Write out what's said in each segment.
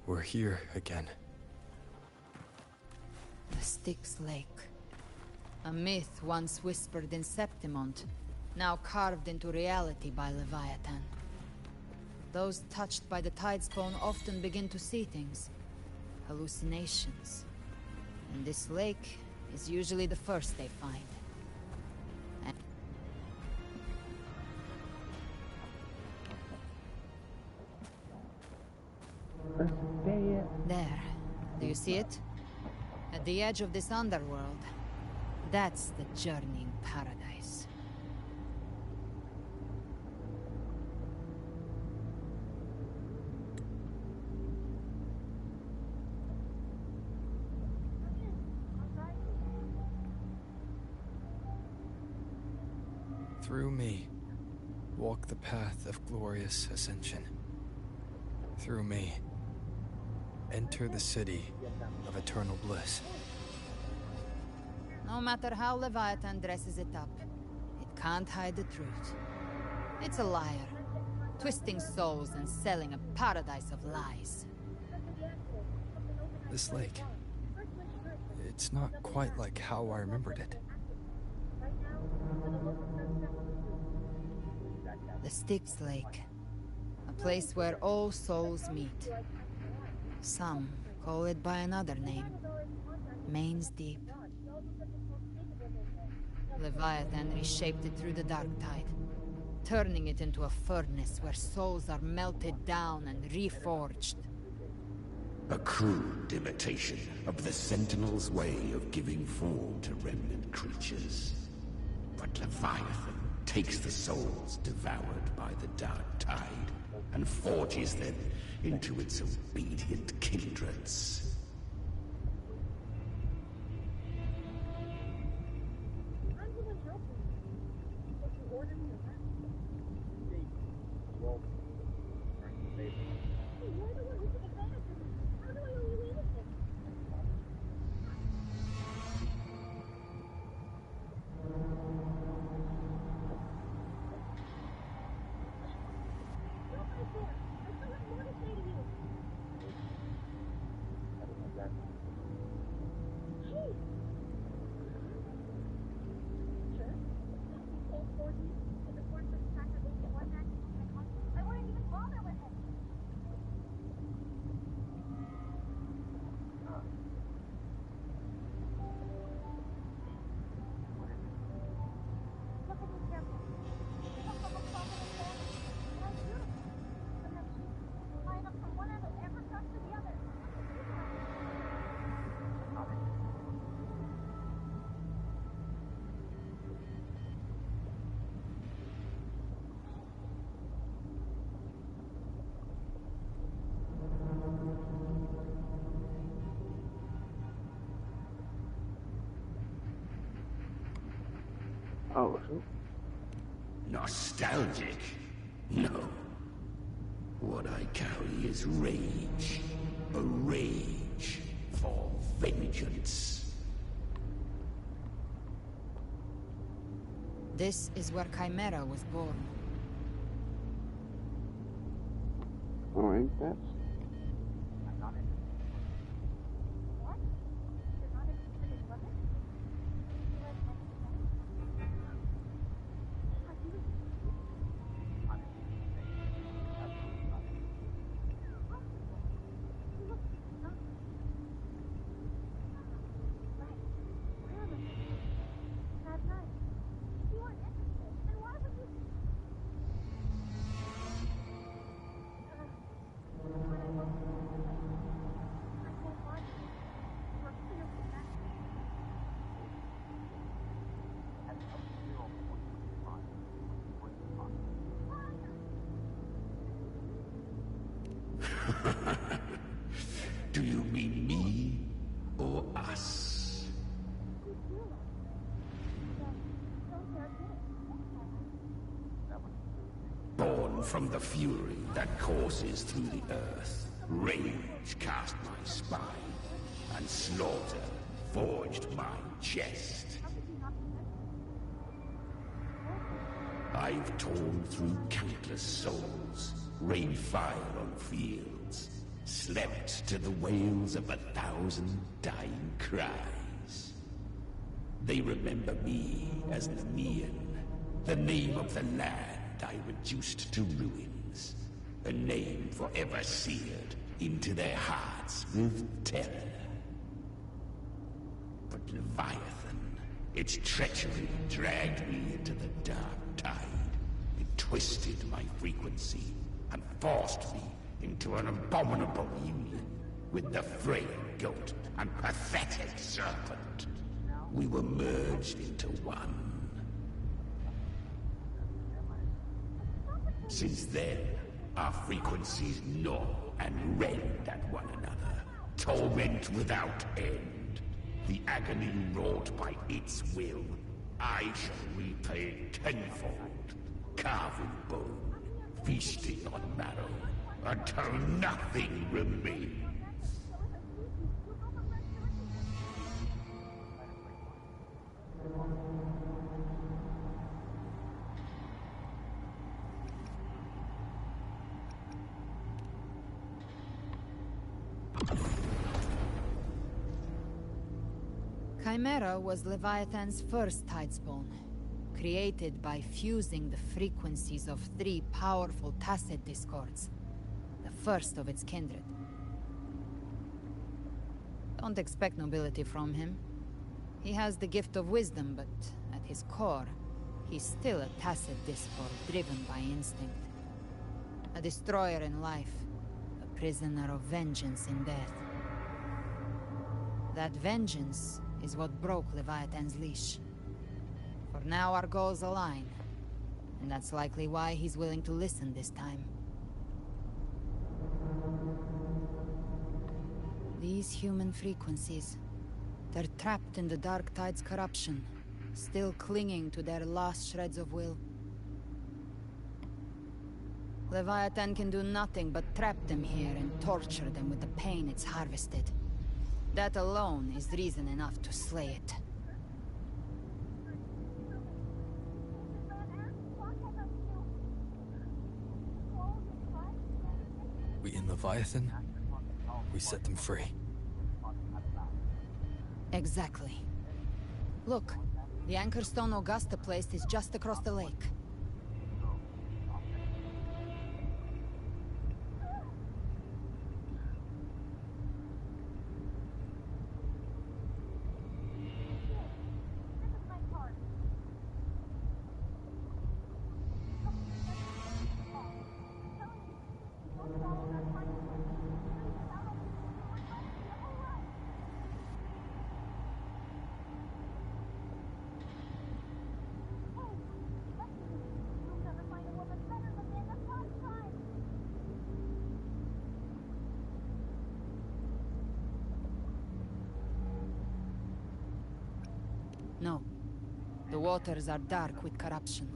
We're here again. The Styx Lake. A myth once whispered in Septimont, now carved into reality by Leviathan. Those touched by the Tidespawn often begin to see things. Hallucinations. And this lake is usually the first they find. There. Do you see it? At the edge of this underworld. That's the journeying paradise. Through me, walk the path of glorious ascension. Through me, enter the city of eternal bliss. No matter how Leviathan dresses it up, it can't hide the truth. It's a liar, twisting souls and selling a paradise of lies. This lake, it's not quite like how I remembered it. The Styx Lake. A place where all souls meet. Some call it by another name. Main's Deep. Leviathan reshaped it through the dark tide, turning it into a furnace where souls are melted down and reforged. A crude imitation of the Sentinel's way of giving form to remnant creatures. But Leviathan takes the souls devoured by the dark tide and forges them into its obedient kindreds. Oh, so? Nostalgic? No. What I carry is rage. A rage for vengeance. This is where Chimera was born. Oh, ain't that? Do you mean me or us? Born from the fury that courses through the earth, rage cast my spine, and slaughter forged my chest. I I've torn through countless souls, rained fire on fields, slept to the wails of 1,000 dying cries. They remember me as Nemean, the name of the land I reduced to ruins, a name forever seared into their hearts with terror. But Leviathan, its treachery dragged me into the dark tide. It twisted my frequency and forced me into an abominable union with the frail goat and pathetic serpent. We were merged into one. Since then, our frequencies gnaw and rend at one another, torment without end. The agony wrought by its will, I shall repay tenfold, carving bone, feasting on marrow, until nothing remains. Chimera was Leviathan's first tidespawn, created by fusing the frequencies of 3 powerful tacit discords, the first of its kindred. Don't expect nobility from him. He has the gift of wisdom, but at his core, he's still a tacit discord driven by instinct. A destroyer in life, a prisoner of vengeance in death. That vengeance is what broke Leviathan's leash. For now our goals align, and that's likely why he's willing to listen this time. These human frequencies, they're trapped in the Dark Tide's corruption, still clinging to their last shreds of will. Leviathan can do nothing but trap them here and torture them with the pain it's harvested. That alone is reason enough to slay it. We in Leviathan? We set them free. Exactly. Look, the anchor stone Augusta placed is just across the lake. No. The waters are dark with corruption.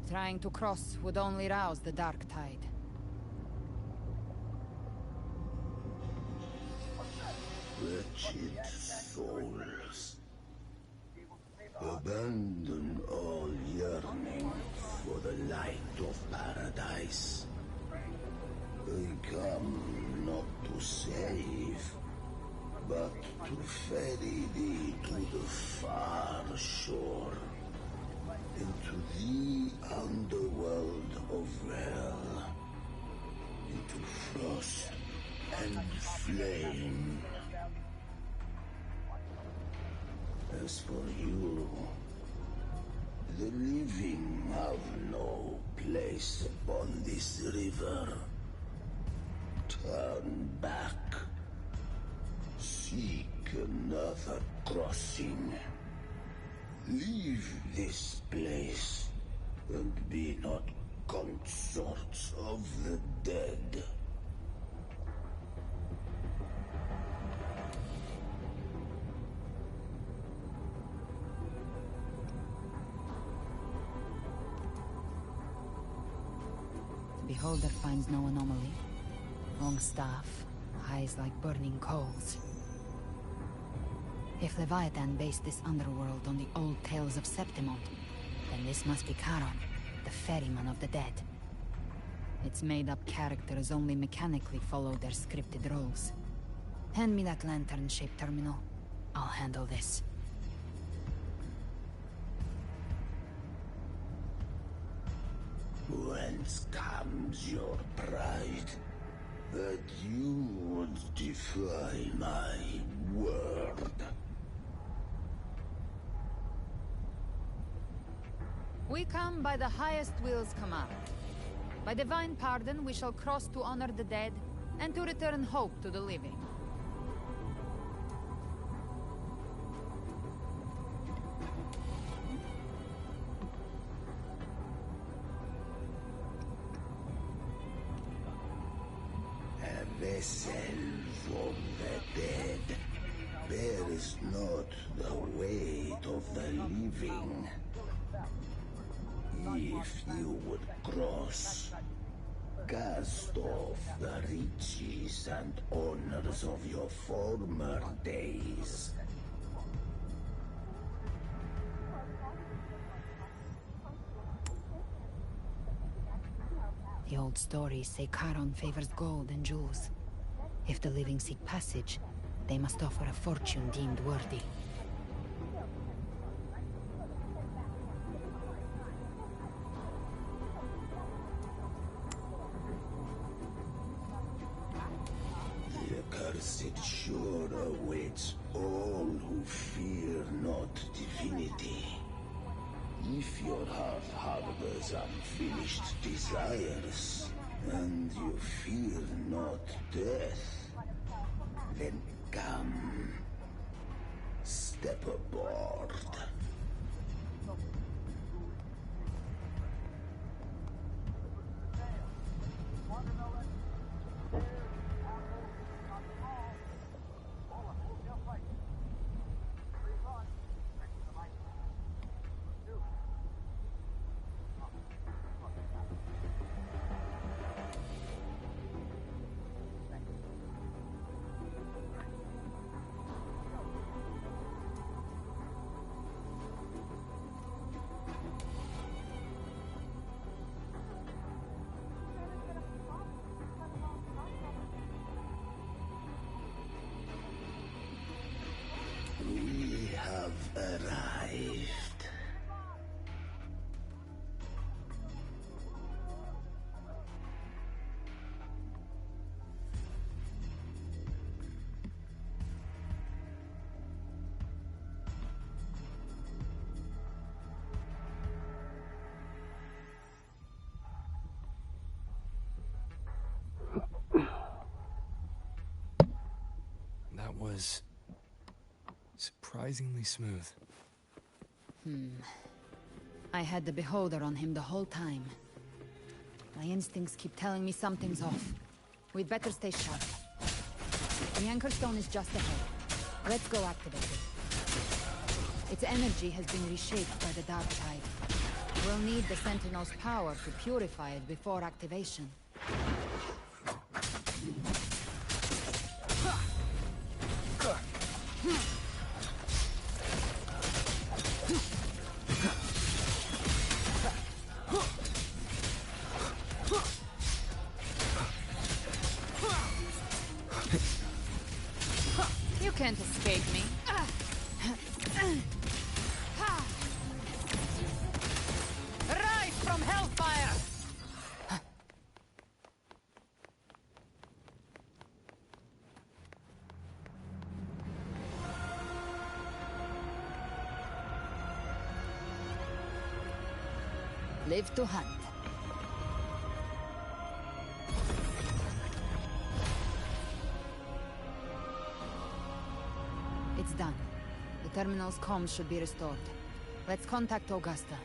Trying to cross would only rouse the Dark Tide. Wretched souls, abandon all yearning for the light of paradise. They come not to save, but to ferry thee to the far shore, into the underworld of hell, into frost and flame. As for you, the living have no place upon this river. Turn back. Seek another crossing. Leave this place, and be not consorts of the dead. The beholder finds no anomaly. Long staff, eyes like burning coals. If Leviathan based this underworld on the old tales of Septimont, then this must be Charon, the ferryman of the dead. Its made-up characters only mechanically follow their scripted roles. Hand me that lantern-shaped terminal. I'll handle this. Whence comes your pride? That you would defy my word? We come by the highest will's command. By divine pardon, we shall cross to honor the dead, and to return hope to the living. A vessel from the dead bears not the weight of the living. If you would cross, cast off the riches and honors of your former days. The old stories say Charon favors gold and jewels. If the living seek passage, they must offer a fortune deemed worthy. The accursed shore awaits all who fear not divinity. If your heart harbors unfinished desires, and you fear not death, then come, step aboard. We have arrived. That was surprisingly smooth. I had the beholder on him the whole time. My instincts keep telling me something's off. We'd better stay sharp. The anchor stone is just ahead. Let's go activate it. Its energy has been reshaped by the dark tide. We'll need the Sentinel's power to purify it before activation. You can't escape me. Rise from hellfire! Live to hunt. It's done. The terminal's comms should be restored. Let's contact Augusta.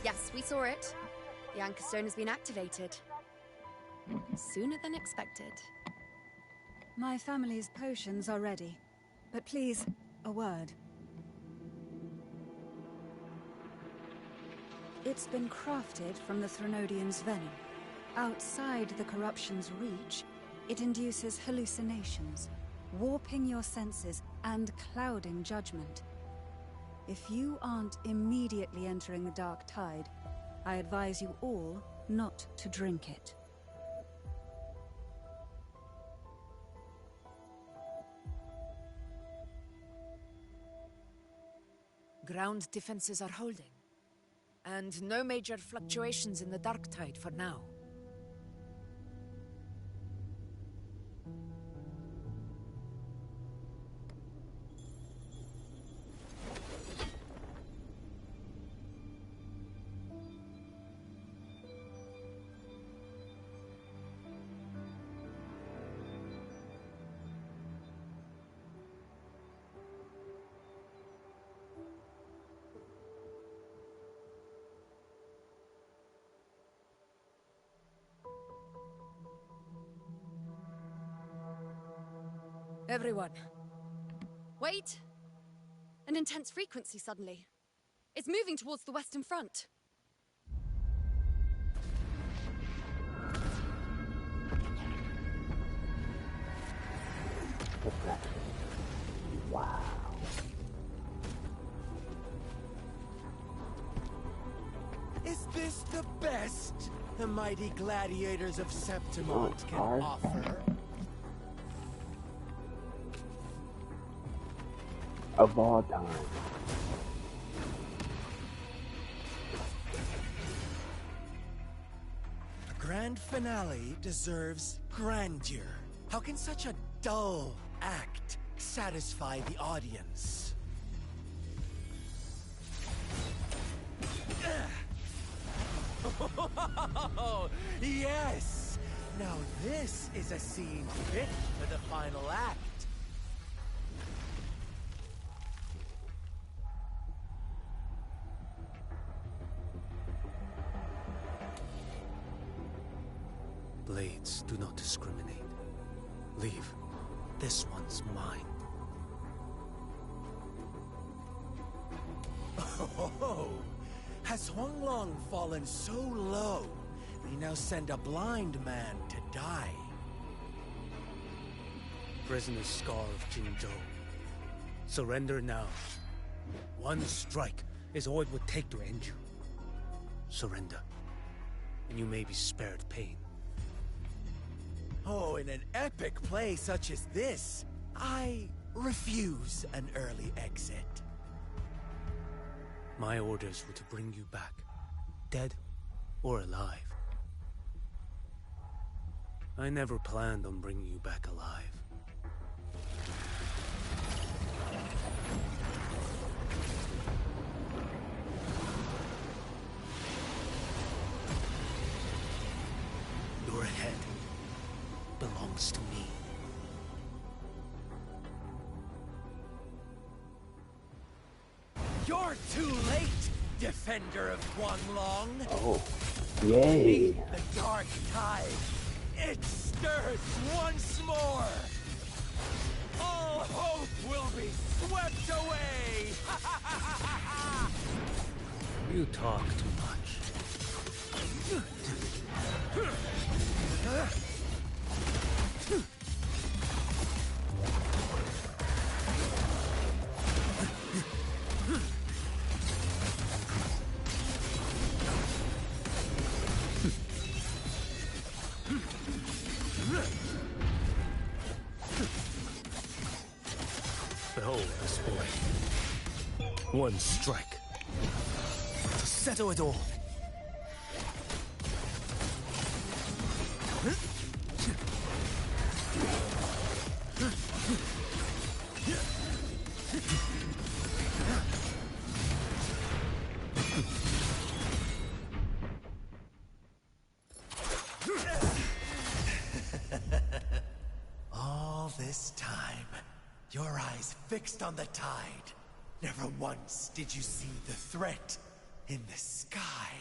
Yes, we saw it. The anchor stone has been activated. Sooner than expected. My family's potions are ready. But please, a word. It's been crafted from the Threnodian's venom. Outside the corruption's reach, it induces hallucinations, warping your senses and clouding judgment. If you aren't immediately entering the dark tide, I advise you all not to drink it. Ground defenses are holding. And no major fluctuations in the dark tide for now. Everyone. Wait! An intense frequency suddenly. It's moving towards the Western Front. Wow. Is this the best the mighty gladiators of Septimont can offer? Of all time. A grand finale deserves grandeur. How can such a dull act satisfy the audience? Oh, yes! Now this is a scene fit for the final act. Blades do not discriminate. Leave. This one's mine. Oh, has Huanglong fallen so low, we now send a blind man to die? Prisoner Scar of Jingzhou. Surrender now. One strike is all it would take to end you. Surrender, and you may be spared pain. Oh, in an epic play such as this, I refuse an early exit. My orders were to bring you back, dead or alive. I never planned on bringing you back alive. Your head belongs to me. You're too late, defender of Huanglong. Oh, yay. The dark tide, it stirs once more. All hope will be swept away. You talk too much. Behold this boy. One strike to settle it all. All this time, your eyes fixed on the tide. Never once did you see the threat in the sky.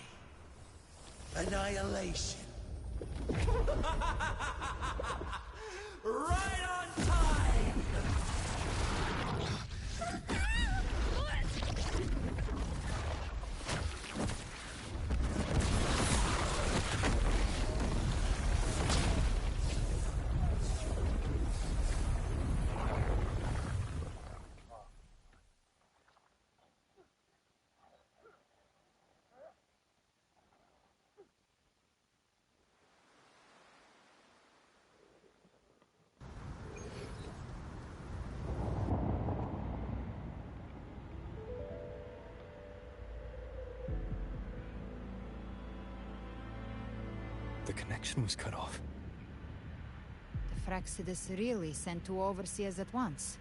Annihilation. Right on time! The connection was cut off. The Fraxidus really sent two overseers at once.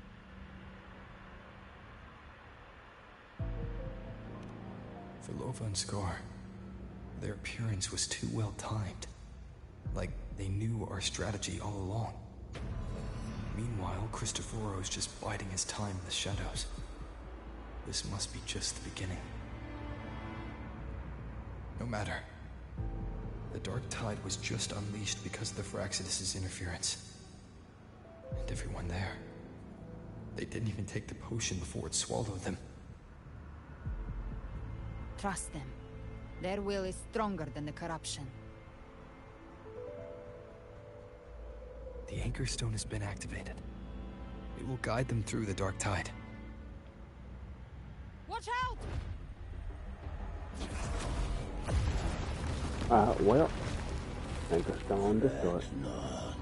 For Lova and Scar, their appearance was too well timed. Like they knew our strategy all along. Meanwhile, Cristoforo's just biding his time in the shadows. This must be just the beginning. No matter. The Dark Tide was just unleashed because of the Fraxidus' interference. And everyone there. They didn't even take the potion before it swallowed them. Trust them. Their will is stronger than the corruption. The Anchor Stone has been activated. It will guide them through the Dark Tide. Watch out! Well, Anchor Stone destroyed. Not.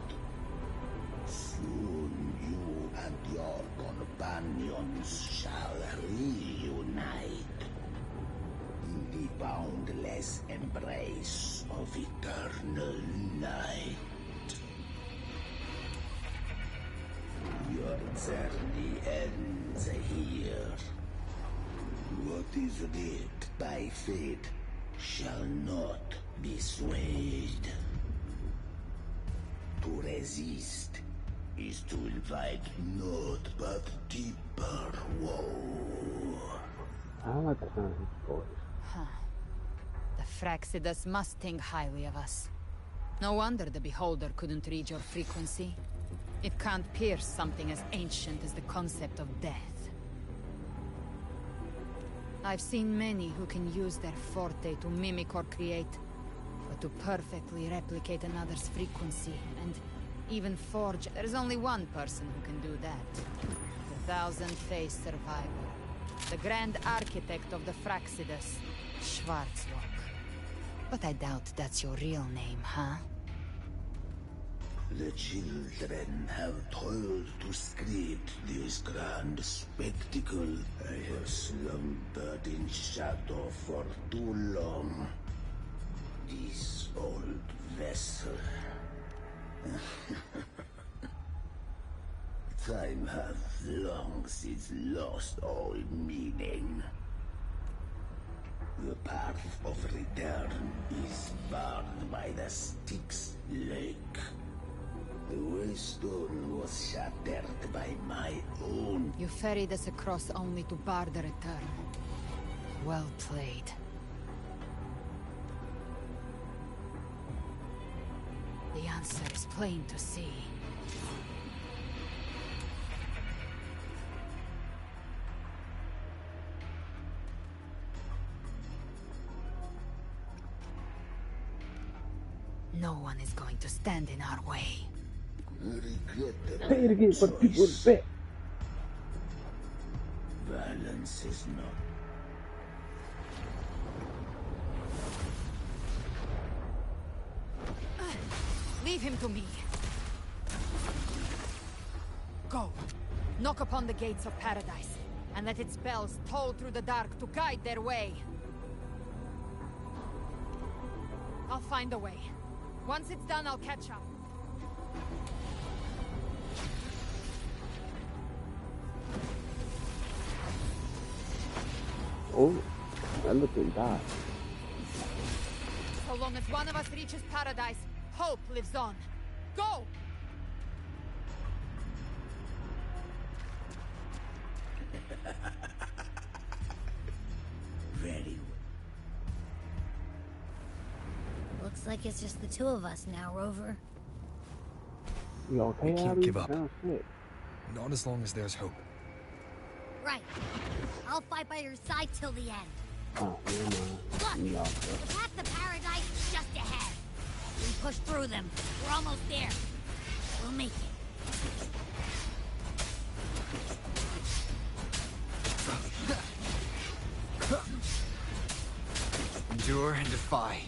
Soon you and your companions shall reunite in the boundless embrace of eternal night. Your journey ends here. What is writ by fate shall not be swayed. To resist is to invite naught but deeper woe. I don't like the sound of his voice. Huh. The Fraxidus must think highly of us. No wonder the Beholder couldn't read your frequency. It can't pierce something as ancient as the concept of death. I've seen many who can use their forte to mimic or create, but to perfectly replicate another's frequency, and even forge... There's only one person who can do that. The Thousand-Faced Survivor. The Grand Architect of the Fraxidus, Schwarzlock. But I doubt that's your real name, huh? The children have toiled to script this grand spectacle. I have slumbered in shadow for too long. This old vessel. Time hath long since lost all meaning. The path of return is barred by the Styx Lake. The waystone was shattered by my own... You ferried us across only to bar the return. Well played. The answer is plain to see. No one is going to stand in our way. Say it again for the people in the back. Violence is not... Leave him to me. Go. Knock upon the gates of paradise, and let its bells toll through the dark to guide their way. I'll find a way. Once it's done, I'll catch up. Oh, that looked like that. So long as one of us reaches paradise, hope lives on. Go! Very Looks like it's just the two of us now, Rover. You okay, We can't Abby? give up. Oh, shit. Not as long as there's hope. Right. I'll fight by your side till the end. Oh, never mind. Look! The path to paradise is just ahead. We push through them. We're almost there. We'll make it. Endure and defy.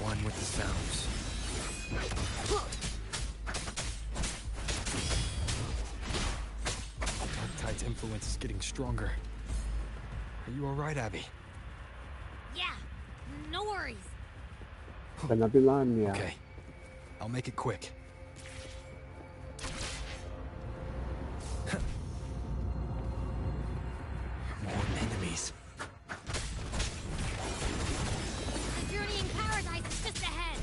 One with the sounds. Darktide's influence is getting stronger. Are you alright, Abby? Yeah, no worries. Okay, I'll make it quick. More enemies. The journey in paradise is just ahead.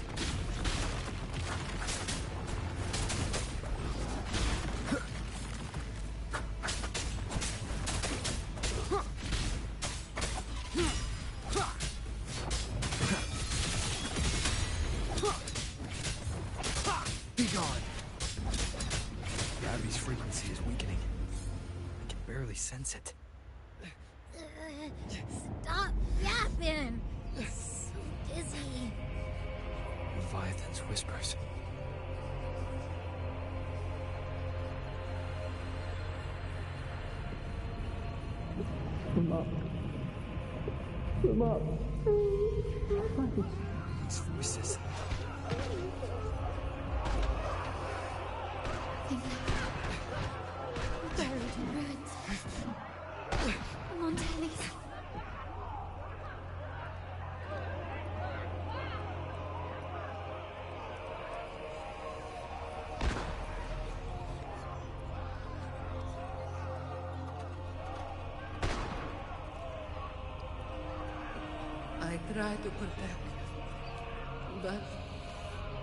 Be gone. Abby's frequency is weakening. I can barely sense it. Stop yapping. So dizzy. Leviathan's whispers. Come up. Come up. These voices. Buried in ruins. Montanis. I tried to protect, but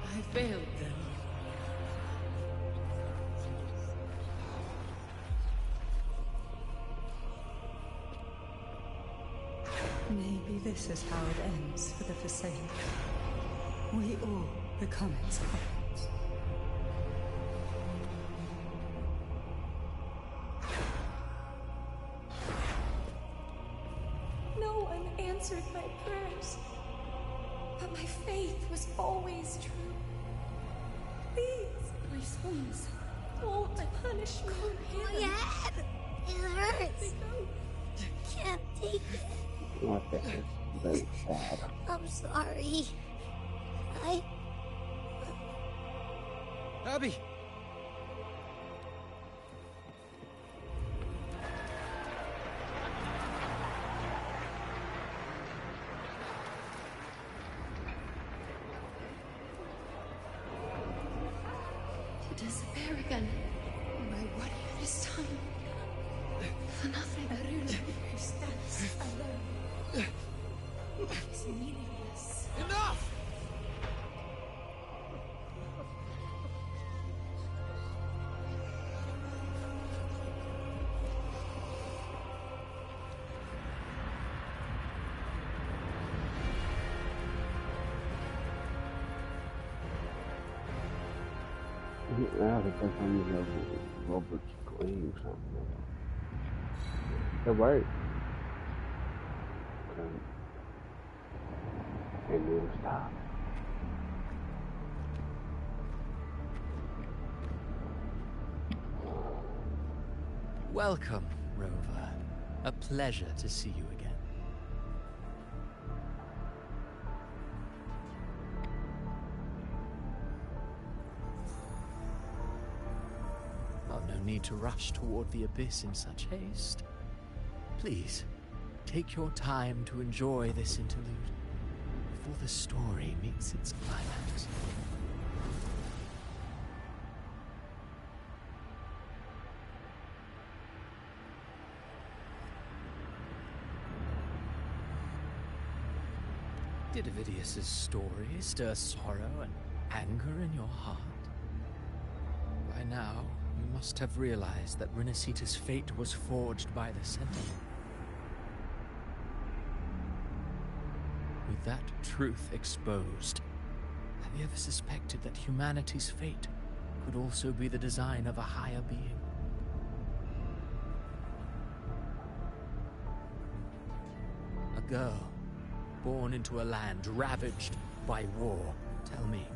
I failed them. Maybe this is how it ends for the Forsaken. We all become its puppets. No one answered my prayers, but my faith was always true. Please, my souls, don't punish me. My head! It hurts! Can't take it. My face is very sad. I'm sorry. Abby! To disappear again. Am I what this time? For nothing. Who stands alone. It's meaningless. Enough! Now the first time you go Robert scream something. It worked. And it'll stop. Welcome, Rover. A pleasure to see you again. Oh, no need to rush toward the abyss in such haste. Please, take your time to enjoy this interlude before the story meets its climax. Did Avidius's story stir sorrow and anger in your heart? By now, you must have realized that Renacita's fate was forged by the Sentinel. With that truth exposed, have you ever suspected that humanity's fate could also be the design of a higher being? A girl, born into a land ravaged by war. Tell me,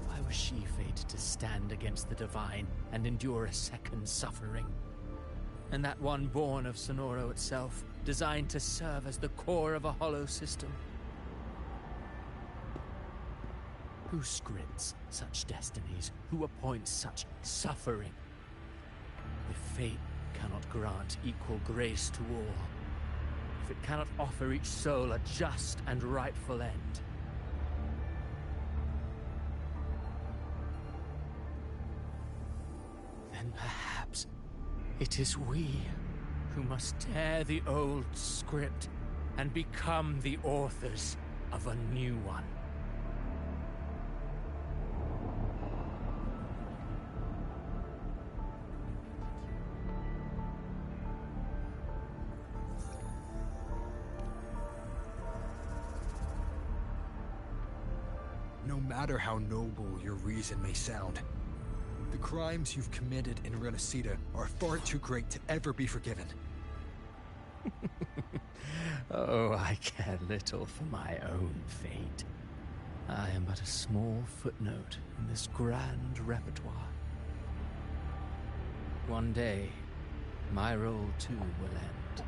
why was she fated to stand against the divine and endure a second suffering? And that one born of Sonoro itself, designed to serve as the core of a hollow system? Who scripts such destinies? Who appoints such suffering? If fate cannot grant equal grace to all, if it cannot offer each soul a just and rightful end, then perhaps it is we who must tear the old script and become the authors of a new one. No matter how noble your reason may sound, the crimes you've committed in Renacita are far too great to ever be forgiven. Oh, I care little for my own fate. I am but a small footnote in this grand repertoire. One day, my role too will end.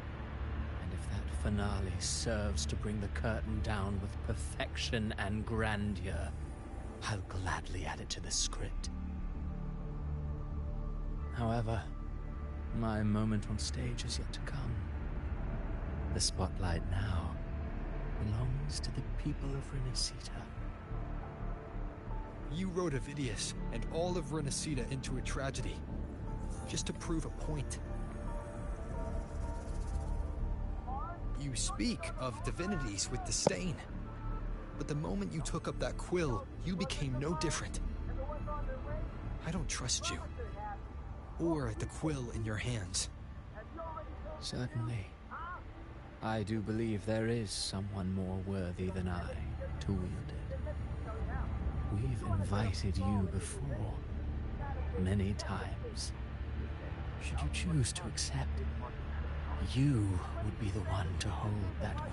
And if that finale serves to bring the curtain down with perfection and grandeur, I'll gladly add it to the script. However, my moment on stage is yet to come. The spotlight now belongs to the people of Renacita. You wrote Avidius and all of Renacita into a tragedy, just to prove a point. You speak of divinities with disdain, but the moment you took up that quill, you became no different. I don't trust you, or the quill in your hands. Certainly. I do believe there is someone more worthy than I to wield it. We've invited you before, many times. Should you choose to accept, you would be the one to hold that quill.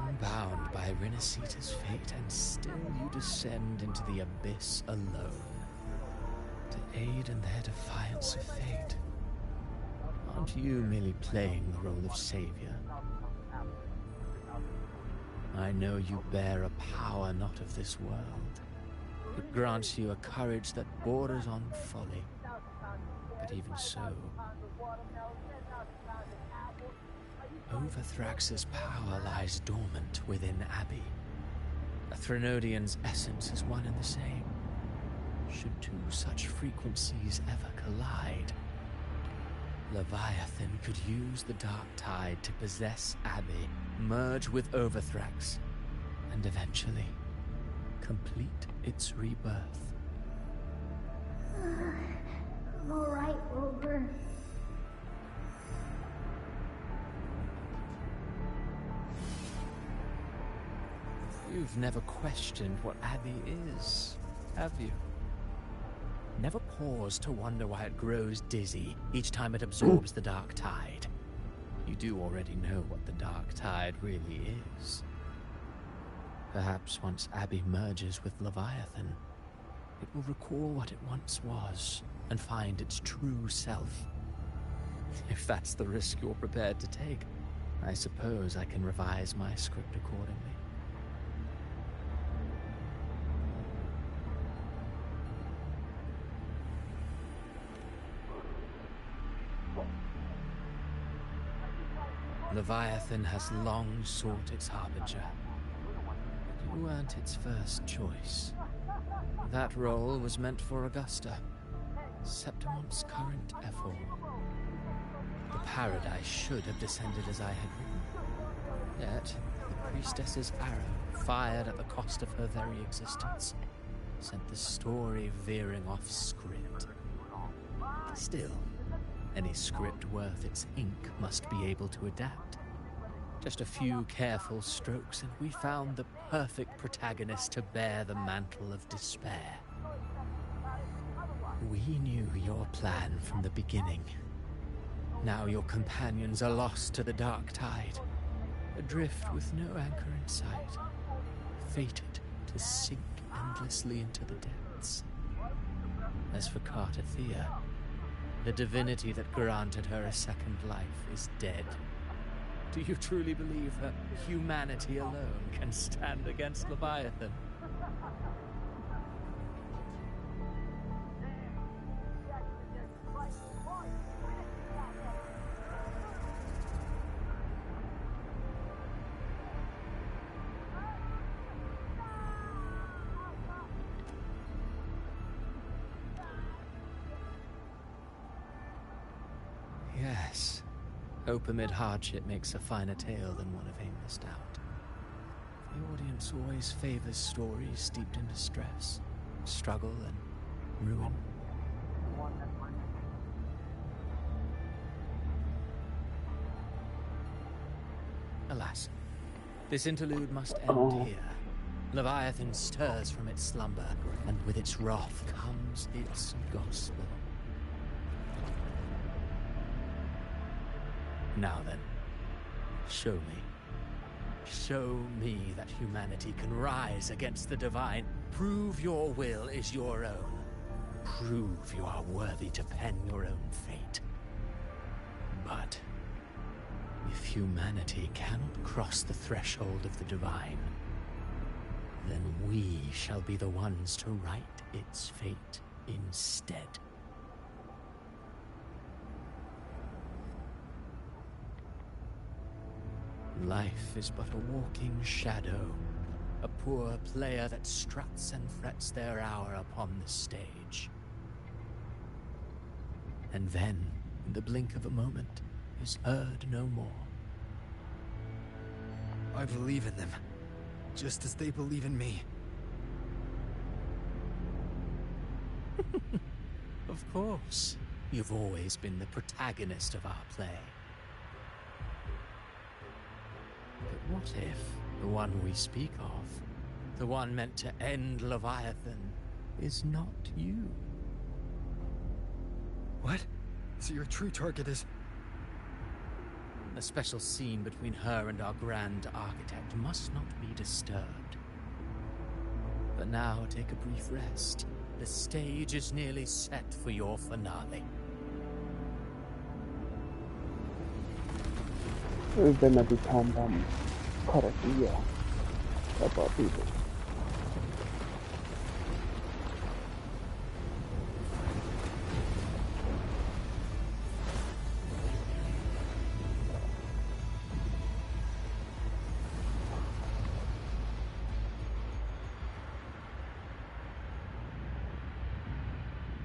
Unbound by Renacita's fate, and still you descend into the abyss alone, to aid in their defiance of fate. Aren't you merely playing the role of savior? I know you bear a power not of this world. It grants you a courage that borders on folly. But even so, Overthrax's power lies dormant within Abbey. A Threnodian's essence is one and the same. Should two such frequencies ever collide, Leviathan could use the dark tide to possess Abbey, merge with Overthrax, and eventually complete its rebirth. I'm alright, Wilbur. You've never questioned what Abbey is, have you? Never paused to wonder why it grows dizzy each time it absorbs the dark tide. You do already know what the dark tide really is. Perhaps once Abbey merges with Leviathan, it will recall what it once was and find its true self. If that's the risk you're prepared to take, I suppose I can revise my script accordingly. Leviathan has long sought its harbinger. But you weren't its first choice. That role was meant for Augusta. Septimon's current effort. The paradise should have descended as I had written. Yet, the priestess's arrow, fired at the cost of her very existence, sent the story veering off script. Still, any script worth its ink must be able to adapt. Just a few careful strokes and we found the perfect protagonist to bear the mantle of despair. We knew your plan from the beginning. Now your companions are lost to the dark tide, adrift with no anchor in sight, fated to sink endlessly into the depths. As for Cartathea, the divinity that granted her a second life is dead. Do you truly believe that humanity alone can stand against Leviathan? Yes. Hope amid hardship makes a finer tale than one of aimless doubt. The audience always favors stories steeped in distress, struggle, and ruin. Alas, this interlude must end here. Leviathan stirs from its slumber, and with its wrath comes its gospel. Now then, show me. Show me that humanity can rise against the divine. Prove your will is your own. Prove you are worthy to pen your own fate. But if humanity cannot cross the threshold of the divine, then we shall be the ones to write its fate instead. Life is but a walking shadow, a poor player that struts and frets their hour upon the stage. And then, in the blink of a moment, is heard no more. I believe in them, just as they believe in me. Of course, you've always been the protagonist of our play. But what if the one we speak of, the one meant to end Leviathan, is not you? What? So your true target is... A special scene between her and our grand architect must not be disturbed. But now take a brief rest. The stage is nearly set for your finale. We've been at the time Cartathea about people.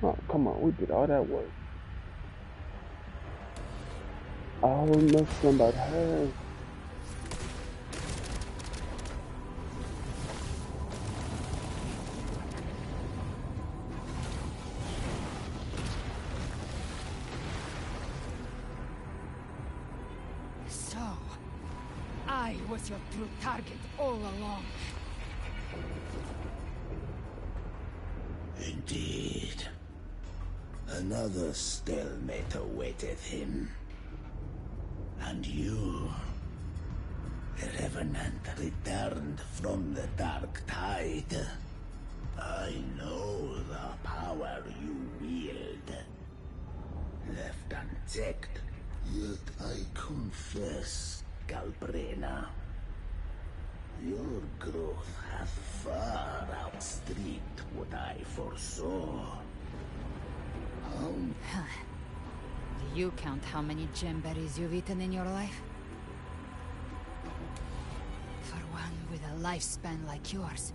Oh, come on, we did all that work. Oh, we missed something about her. So, I was your true target all along. Indeed. Another stalemate awaited him. And you, the Revenant, returned from the dark tide. I know the power you wield. Left unchecked, yet I confess, Galbrena, your growth hath far outstripped what I foresaw. Do you count how many gemberries you've eaten in your life? For one with a lifespan like yours,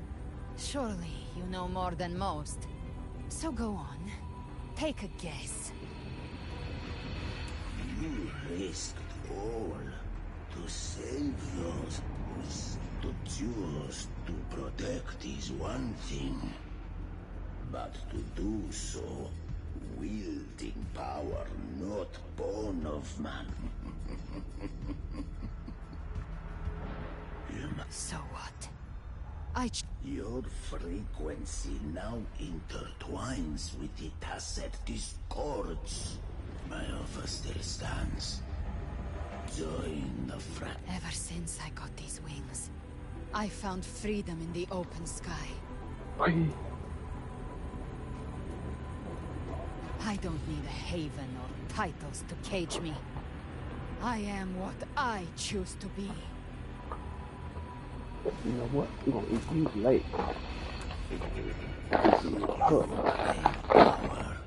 surely you know more than most. So go on. Take a guess. You risked all to save those whose to choose to protect is one thing. But to do so, wielding power not born of man. So what? Your frequency now intertwines with the tacet discords. My offer still stands. Join the Ever since I got these wings, I found freedom in the open sky. I don't need a haven or titles to cage me. I am what I choose to be. You know what? I'm gonna eat these late.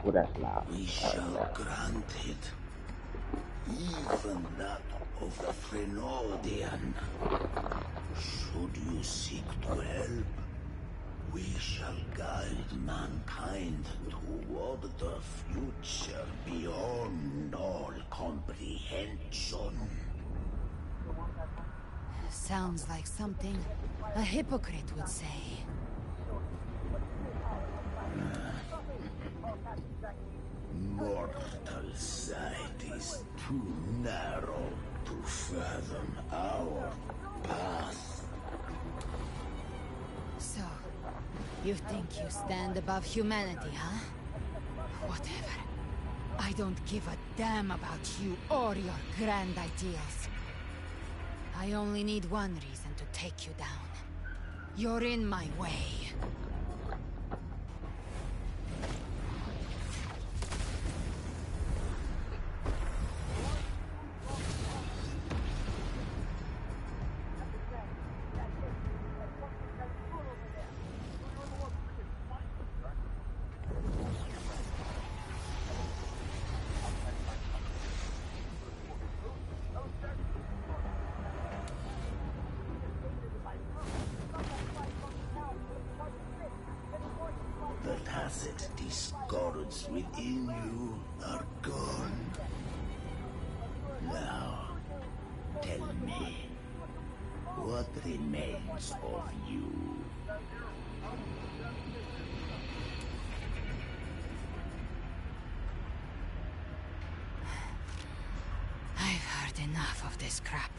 Well, that's loud. We shall grant it. Even that of the Frenodian. Should you seek to help, we shall guide mankind toward the future beyond all comprehension. Sounds like something a hypocrite would say. Mortal sight is too narrow to fathom our path. So, you think you stand above humanity, huh? Whatever. I don't give a damn about you or your grand ideals. I only need one reason to take you down. You're in my way. The tacit discords within you are gone. Now, tell me, what remains of you? I've heard enough of this crap.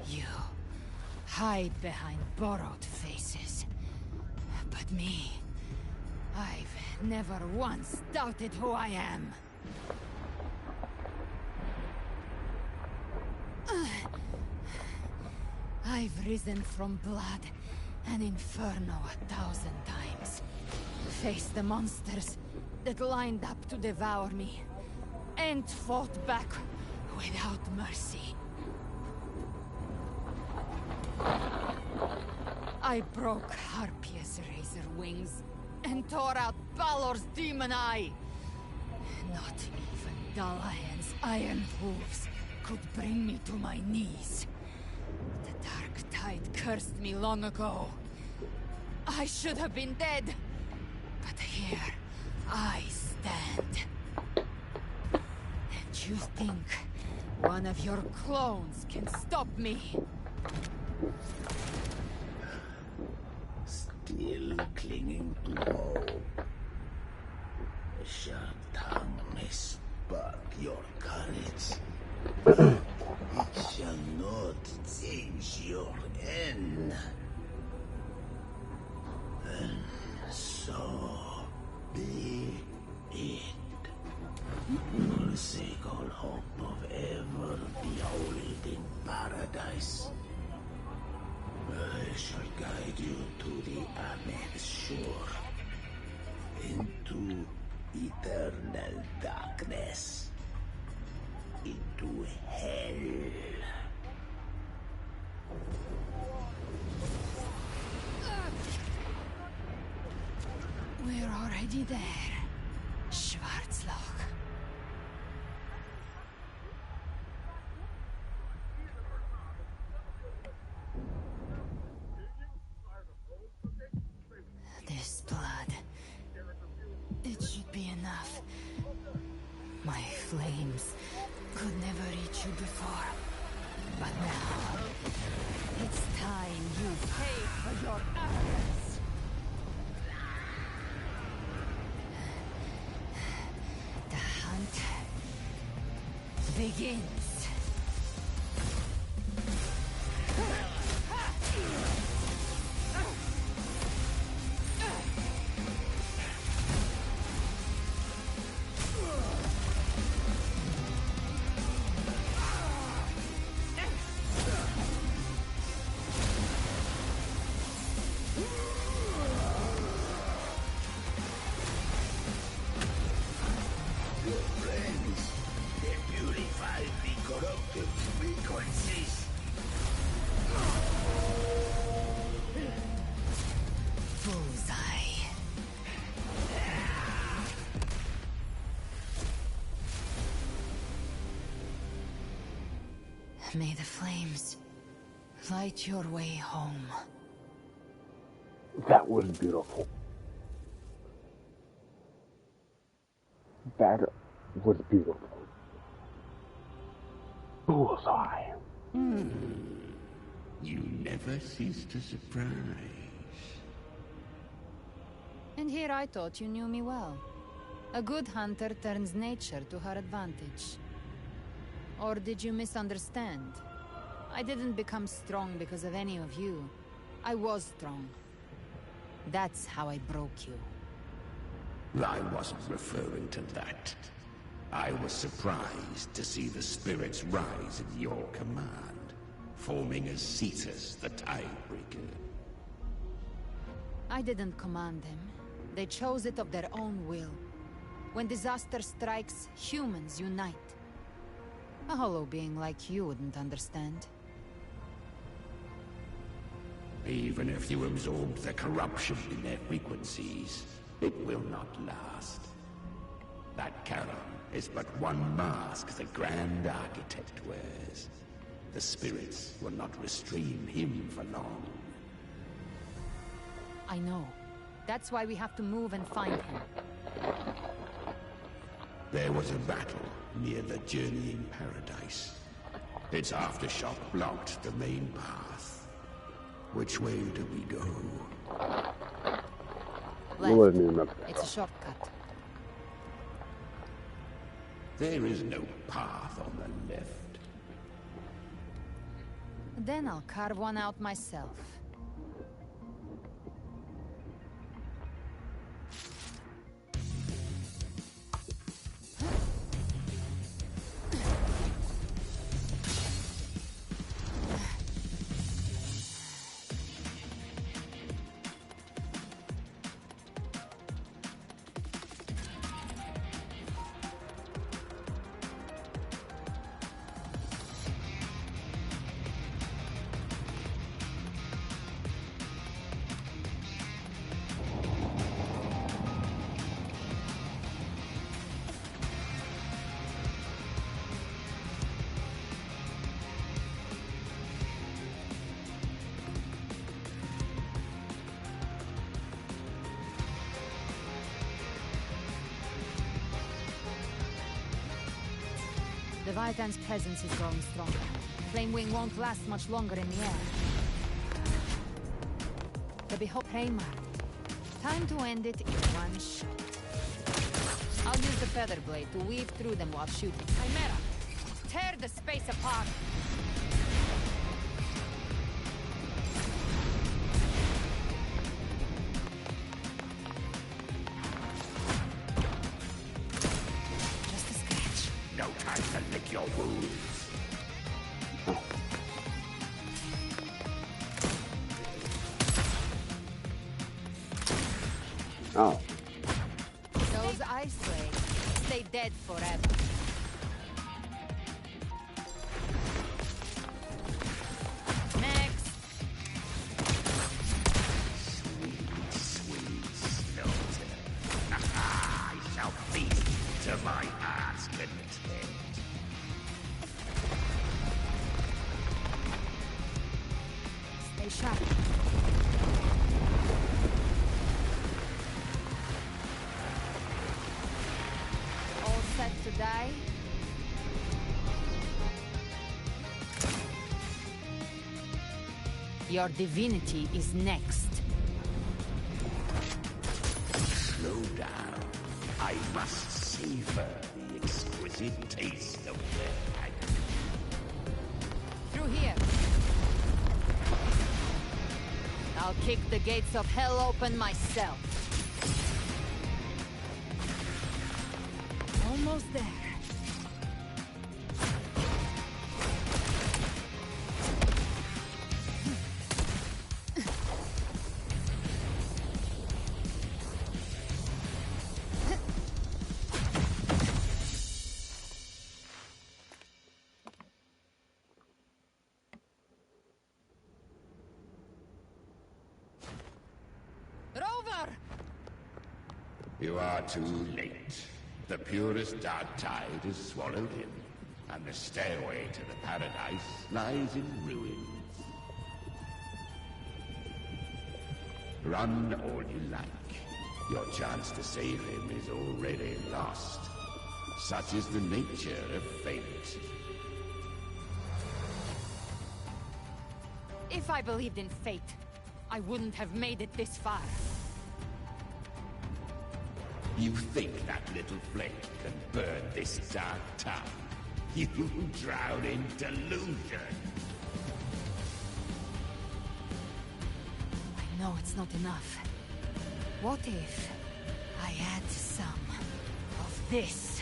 You hide behind borrowed faces. But me, I've never once doubted who I am. I've risen from blood and inferno 1,000 times. Faced the monsters that lined up to devour me, and fought back without mercy. I broke Harpia's razor wings and tore out Balor's demon eye. Not even Dalahan's iron hooves could bring me to my knees. The dark tide cursed me long ago. I should have been dead, but here I stand. And you think one of your clones can stop me? Still clinging to hope. A sharp tongue may spark your courage. It shall not change your end. And so be it. Forsake all hope of ever beholding paradise. I shall guide you to the Amet's shore, into eternal darkness, into hell. We're already there, Schwarzloch. This blood be enough. My flames could never reach you before. But now, it's time you pay for your arrogance. The hunt begins. May the flames light your way home. That was beautiful. That was beautiful. Bullseye. You never cease to surprise. And here I thought you knew me well. A good hunter turns nature to her advantage. Or did you misunderstand? I didn't become strong because of any of you. I was strong. That's how I broke you. I wasn't referring to that. I was surprised to see the spirits rise at your command, forming as Cetus the Tidebreaker. I didn't command them. They chose it of their own will. When disaster strikes, humans unite. A hollow being like you wouldn't understand. Even if you absorb the corruption in their frequencies, it will not last. That Charon is but one mask the Grand Architect wears. The spirits will not restrain him for long. I know. That's why we have to move and find him. There was a battle near the Journeying Paradise. Its aftershock blocked the main path. Which way do we go? Left. It's a shortcut. There is no path on the left. Then I'll carve one out myself. Leviathan's presence is growing stronger. Flamewing won't last much longer in the air. The Behold Kramer. Time to end it in one shot. I'll use the feather blade to weave through them while shooting. Chimera! Tear the space apart! Your wounds. Oh. Those ice blades stay dead forever. Next. Sweet slaughter. I shall feast to my heart's content. Stay sharp. set to die? Your divinity is next. Slow down. I must savor the exquisite taste of their agony. Through here. I'll kick the gates of hell open myself. Almost there. You are too late. The purest dark tide is swallowed in, and the stairway to the paradise lies in ruins. Run all you like. Your chance to save him is already lost. Such is the nature of fate. If I believed in fate, I wouldn't have made it this far. You think that little flame can burn this dark town? You drown in delusion! I know it's not enough. What if I add some of this?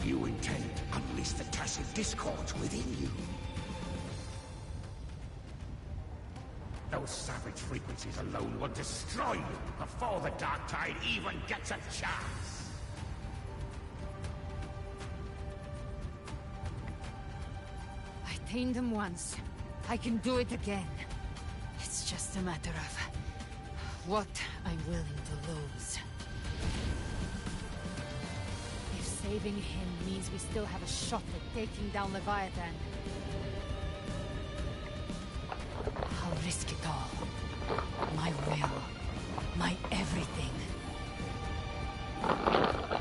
You intend to unleash the tacit discord within you. Those savage frequencies alone will destroy you before the Dark Tide even gets a chance. I tamed them once. I can do it again. It's just a matter of what I'm willing to lose. If saving him means we still have a shot at taking down Leviathan, I'll risk it all. My will. My everything.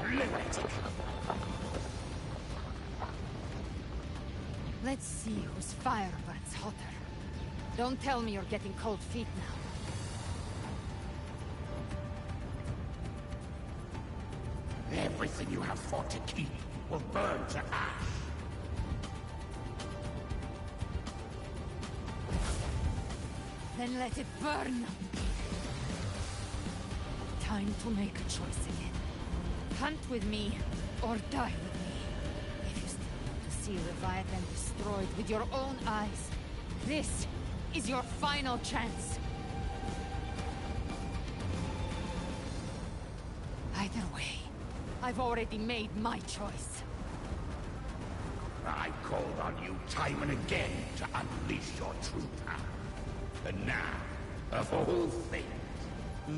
Lunatic! Let's see whose fire burns hotter. Don't tell me you're getting cold feet now. Everything you have fought to keep will burn to ash. Then let it burn! Time to make a choice again. Hunt with me, or die with me. If you still want to see Leviathan destroyed with your own eyes, this is your final chance. Either way, I've already made my choice. I called on you time and again to unleash your true power. And now, of all things,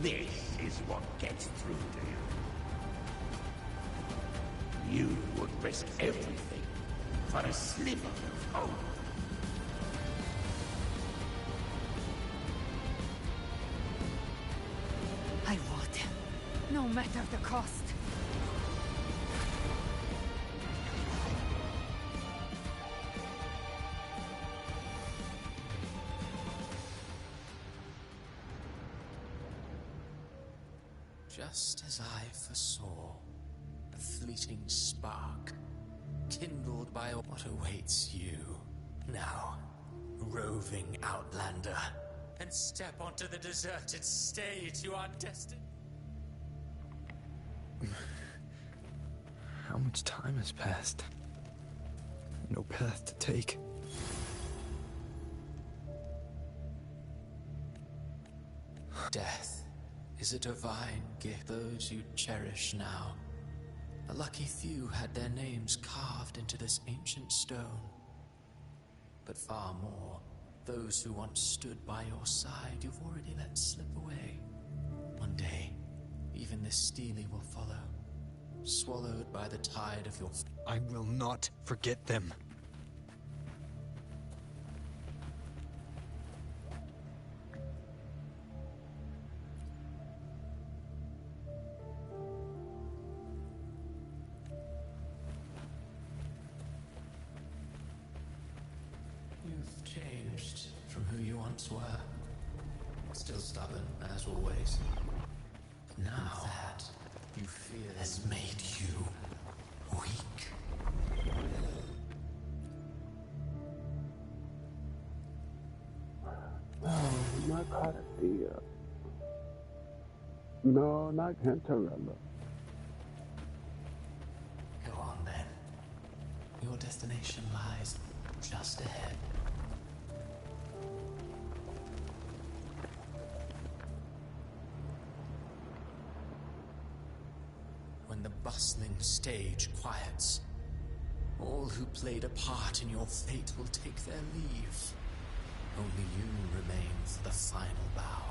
this is what gets through to you. You would risk everything for a sliver of hope. I would, no matter the cost. Just as I foresaw, a fleeting spark, kindled by what awaits you. Now, roving outlander, and step onto the deserted stage you are destined. How much time has passed? No path to take. Death is a divine gift. Those you cherish now. A lucky few had their names carved into this ancient stone. But far more, those who once stood by your side, you've already let slip away. One day, even this stele will follow, swallowed by the tide of your... I will not forget them. who you once were. Still stubborn, as always. But now that you fear has made you weak. Oh, not Cardia. No, not Cantarella. Go on then. Your destination lies just ahead. When the bustling stage quiets, all who played a part in your fate will take their leave. Only you remain for the final bow.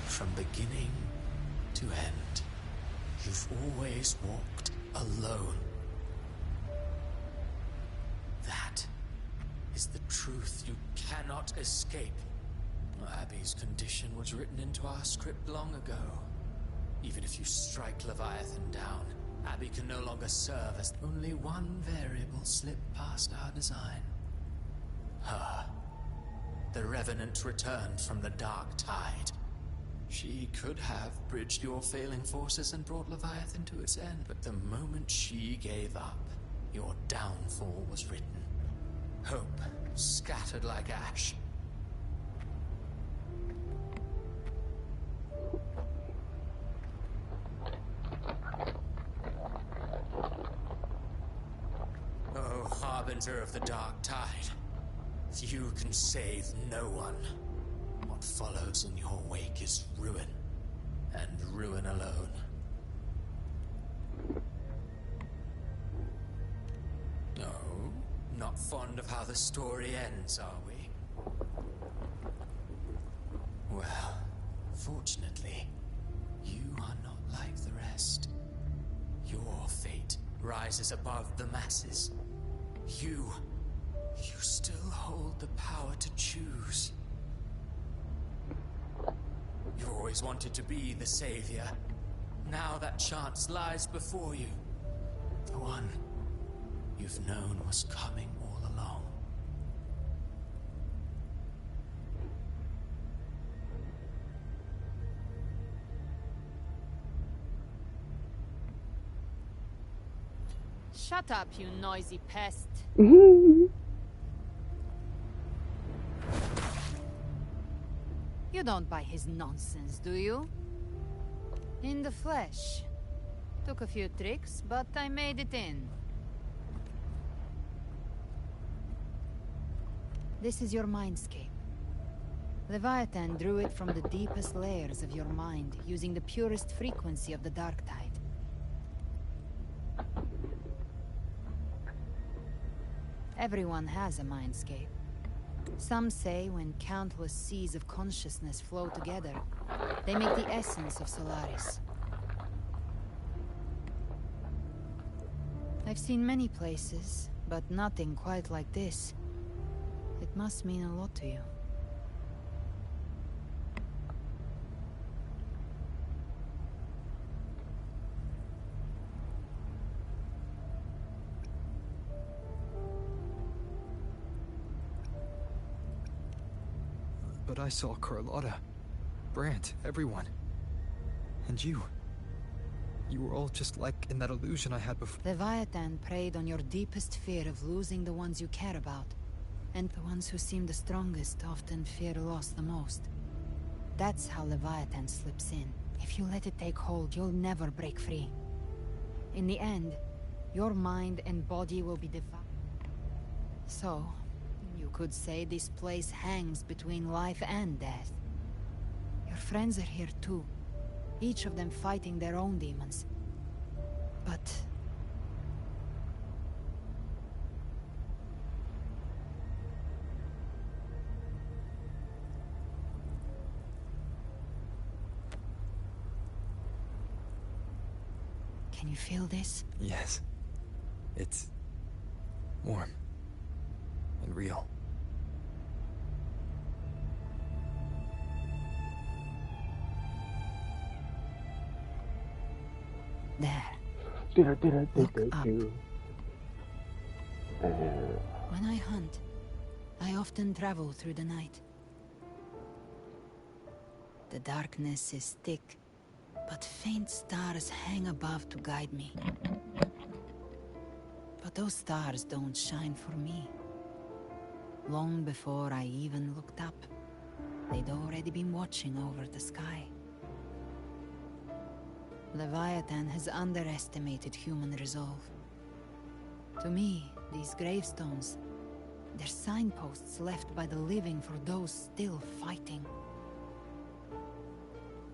From beginning to end, you've always walked alone. That is the truth you cannot escape. Abby's condition was written into our script long ago. Even if you strike Leviathan down, Abby can no longer serve as only one variable slipped past our design. Her. The Revenant returned from the Dark Tide. She could have bridged your failing forces and brought Leviathan to its end, but the moment she gave up, your downfall was written. Hope scattered like ash. Oh, harbinger of the Dark Tide. You can save no one. What follows in your wake is ruin, and ruin alone. No, not fond of how the story ends, are we? Well, fortunately, you are not like the rest. Your fate rises above the masses. You still hold the power to choose. You always wanted to be the savior. Now that chance lies before you. The one you've known was coming all along. Shut up, you noisy pest. You don't buy his nonsense, do you? In the flesh. Took a few tricks, but I made it in. This is your mindscape. Leviathan drew it from the deepest layers of your mind, using the purest frequency of the Dark Tide. Everyone has a mindscape. Some say when countless seas of consciousness flow together, they make the essence of Solaris. I've seen many places, but nothing quite like this. It must mean a lot to you. But I saw Carlotta, Brant, everyone. And you. You were all just like in that illusion I had before. Leviathan preyed on your deepest fear of losing the ones you care about. And the ones who seem the strongest often fear loss the most. That's how Leviathan slips in. If you let it take hold, you'll never break free. In the end, your mind and body will be devoured. So, you could say this place hangs between life and death. Your friends are here too, each of them fighting their own demons. But... can you feel this? Yes. It's... warm. And real. There. Thank you. When I hunt, I often travel through the night. The darkness is thick, but faint stars hang above to guide me. But those stars don't shine for me. Long before I even looked up, they'd already been watching over the sky. Leviathan has underestimated human resolve. To me, these gravestones, they're signposts left by the living for those still fighting.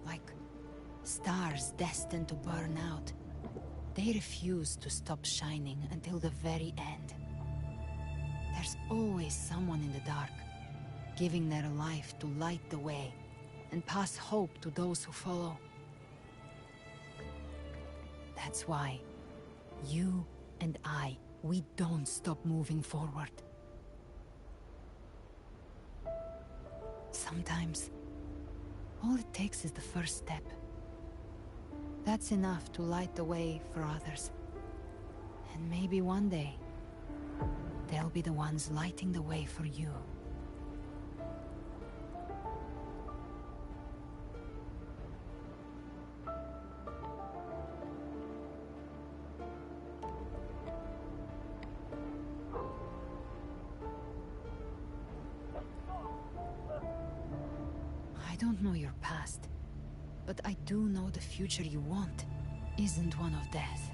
Like stars destined to burn out, they refuse to stop shining until the very end. There's always someone in the dark, giving their life to light the way and pass hope to those who follow. That's why you and I, we don't stop moving forward. Sometimes, all it takes is the first step. That's enough to light the way for others. And maybe one day, they'll be the ones lighting the way for you. I don't know your past, but I do know the future you want isn't one of death.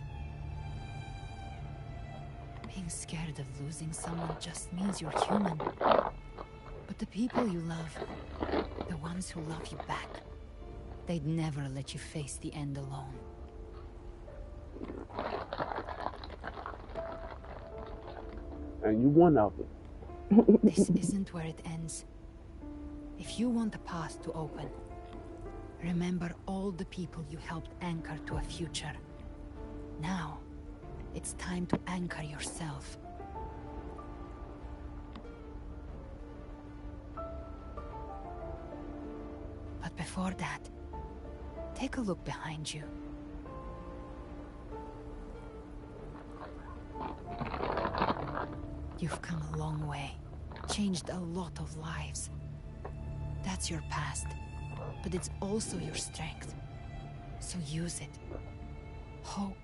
Being scared of losing someone just means you're human. But the people you love, the ones who love you back, they'd never let you face the end alone. And you one of them. This isn't where it ends. If you want the path to open, remember all the people you helped anchor to a future. Now, it's time to anchor yourself. But before that, take a look behind you. You've come a long way, changed a lot of lives. That's your past, but it's also your strength. So use it. Hope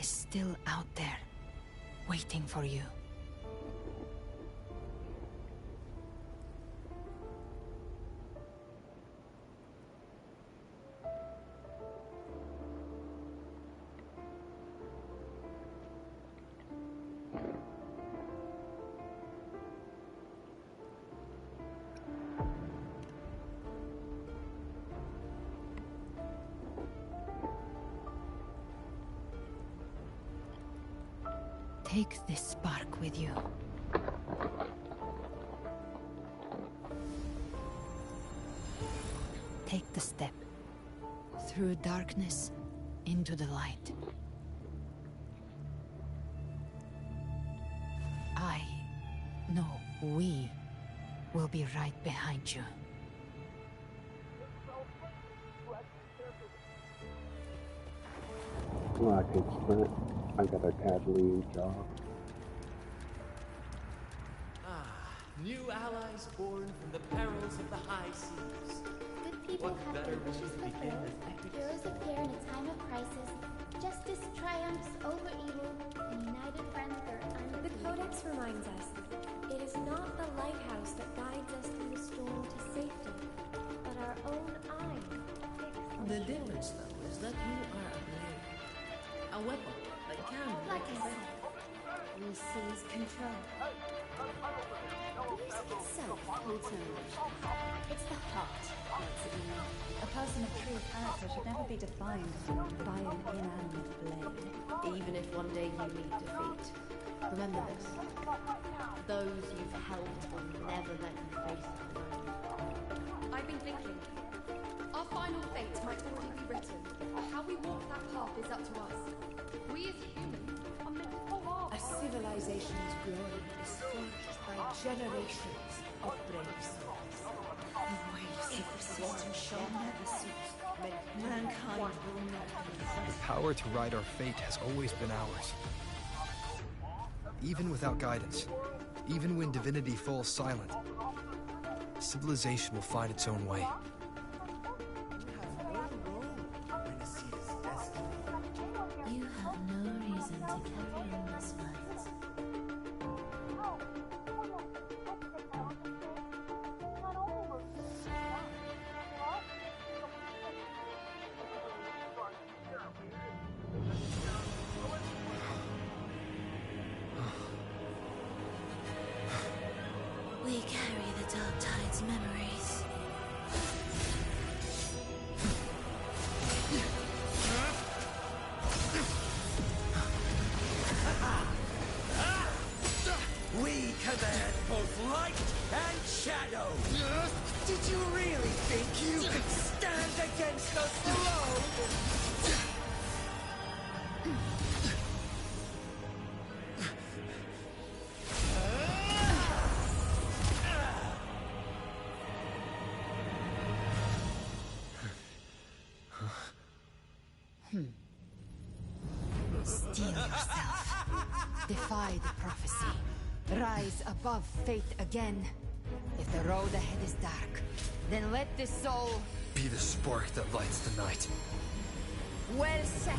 is still out there, waiting for you. Take this spark with you. Take the step. Through darkness, into the light. We will be right behind you. Well, I can sprint. I got a casually job. New allies born from the perils of the high seas. Good people What have better their way wishes to begin fulfilled. than epic? Heroes appear in a time of crisis. Justice triumphs over evil, and united friends are undefeated. The Codex reminds us, it is not the lighthouse that guides us through the storm to safety, but our own eyes fixed on The truth. difference, though, is that you are a blade. A weapon that can Like I said, we seize control. Music itself holds no emotion. It's the heart that makes it unique. A person of true character should never be defined by an inanimate blade. Even if one day you meet defeat, remember this. Those you've helped will never let you face it alone. I've been thinking. Our final fate might already be written, but how we walk that path is up to us. We as humans are meant to hold on. A civilization's glory is forged by generations of brave souls. The way secrecy to share never cease. Mankind will not be. The power to write our fate has always been ours. Even without guidance, Even when divinity falls silent, civilization will find its own way. You have no reason to carry on this fight. We carry the Dark Tide's memories. We command both light and shadow. Did you really think you could stand against us alone? Steel yourself. Defy the prophecy. Rise above fate again. If the road ahead is dark, then let this soul Be the spark that lights the night. well set.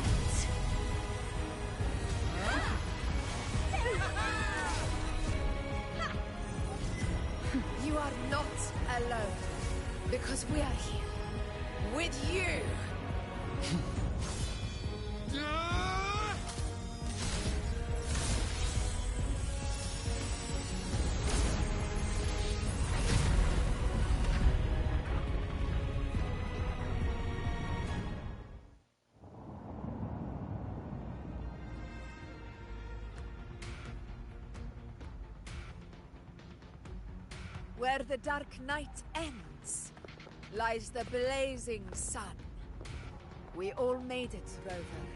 You are not alone, because we are here with you. Where the dark night ends, lies the blazing sun. We all made it, Rover.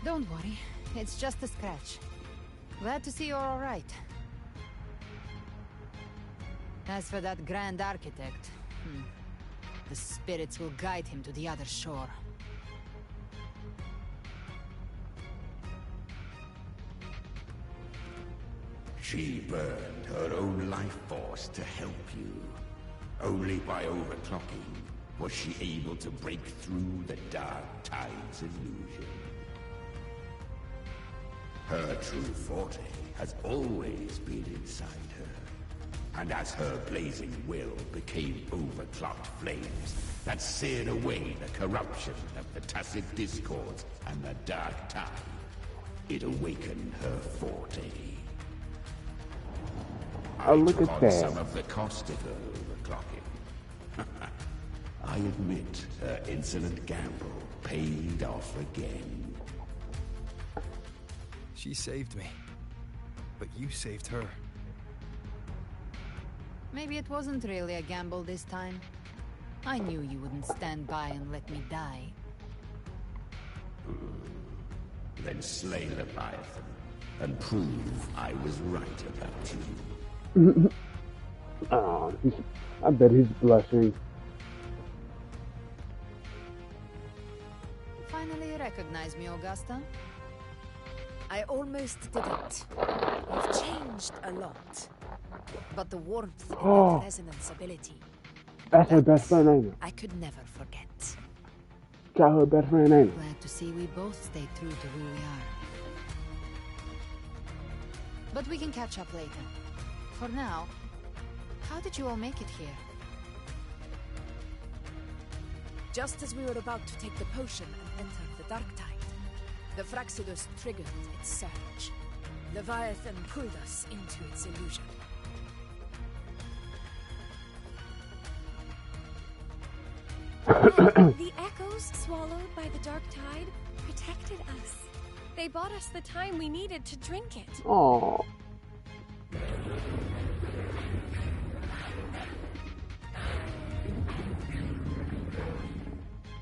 Don't worry, it's just a scratch. Glad to see you're all right. As for that Grand Architect, the spirits will guide him to the other shore. She burned her own life force to help you. Only by overclocking was she able to break through the Dark Tide's illusion. Her true forte has always been inside her. And as her blazing will became overclocked flames that seared away the corruption of the tacit discords and the Dark Tide, it awakened her forte. Oh, look took at on that. some of the cost of her overclocking. I admit her insolent gamble paid off again. She saved me. But you saved her. Maybe it wasn't really a gamble this time. I knew you wouldn't stand by and let me die. Then slay Leviathan and prove I was right about you. Oh, I bet he's blushing. Finally recognize me, Augusta? I almost didn't. You've changed a lot. But the warmth in Oh. that resonance ability, That's her best friend, ain't it? I could never forget. Childhood best friend, ain't it? Glad to see we both stayed true to who we are. But we can catch up later. For now, how did you all make it here? Just as we were about to take the potion and enter the Dark Tide, the Fraxidus triggered its surge. Leviathan pulled us into its illusion. The echoes swallowed by the Dark Tide protected us. They bought us the time we needed to drink it. Oh.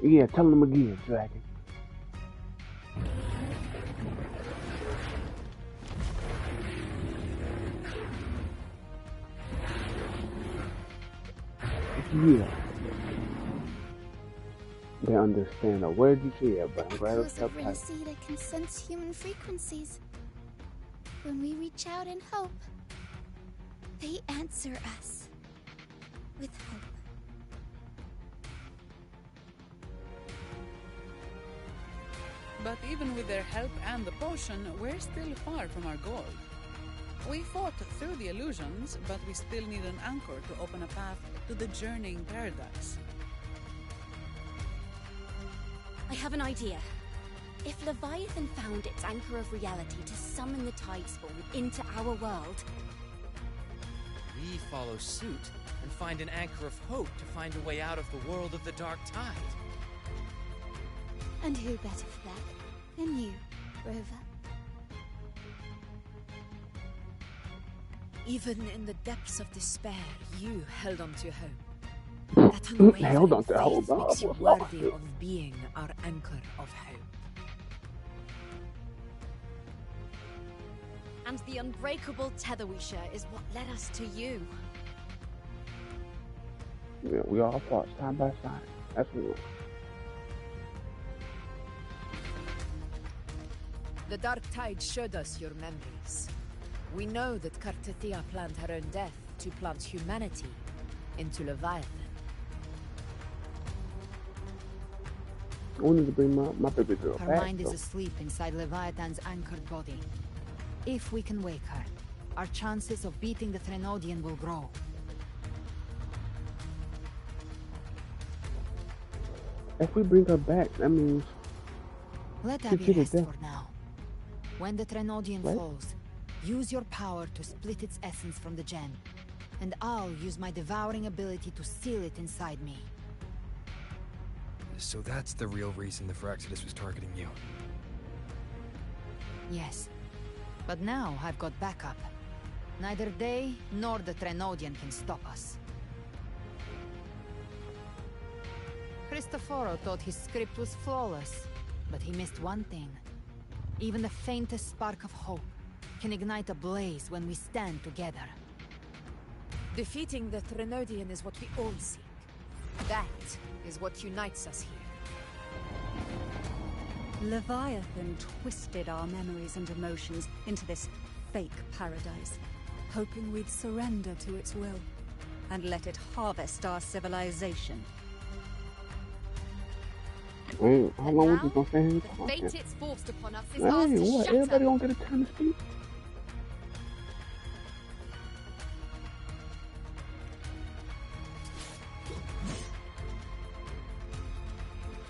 Yeah, tell him again, Dragon. Yeah. They understand a word you say, but I'm glad it's Echoes of subtitled. Renacida can sense human frequencies. When we reach out in hope, they answer us with hope. But even with their help and the potion, we're still far from our goal. We fought through the illusions, but we still need an anchor to open a path to the journeying paradise. I have an idea. If Leviathan found its anchor of reality to summon the Tidespawn into our world, we follow suit and find an anchor of hope to find a way out of the world of the Dark Tide. And who better for that than you, Rover? Even in the depths of despair, you held on to hope. That unwavering faith makes you worthy of being our anchor of hope. and the unbreakable tether we share is what led us to you. Yeah, we all fought side by side. That's what. The Dark Tide showed us your memories. We know that Kartathea planned her own death to plant humanity into Leviathan. I wanted to bring my baby girl Her back. mind is though. asleep inside Leviathan's anchored body. If we can wake her, our chances of beating the Threnodian will grow. If we bring her back, that means Let she Abby cheated rest death. for now. When the Threnodian What? falls, use your power to split its essence from the gem. And I'll use my devouring ability to seal it inside me. So that's the real reason the Phyrexidus was targeting you. Yes. But now I've got backup. Neither they nor the Threnodian can stop us. Cristoforo thought his script was flawless, but he missed one thing. Even the faintest spark of hope can ignite a blaze when we stand together. Defeating the Threnodian is what we all seek. That is what unites us here. Leviathan twisted our memories and emotions into this fake paradise, hoping we'd surrender to its will and let it harvest our civilization. Hey, how long was we gonna stay here The talking? fate it's forced upon us is Hey, ours to what? shatter. Everybody gonna get a turn to speak?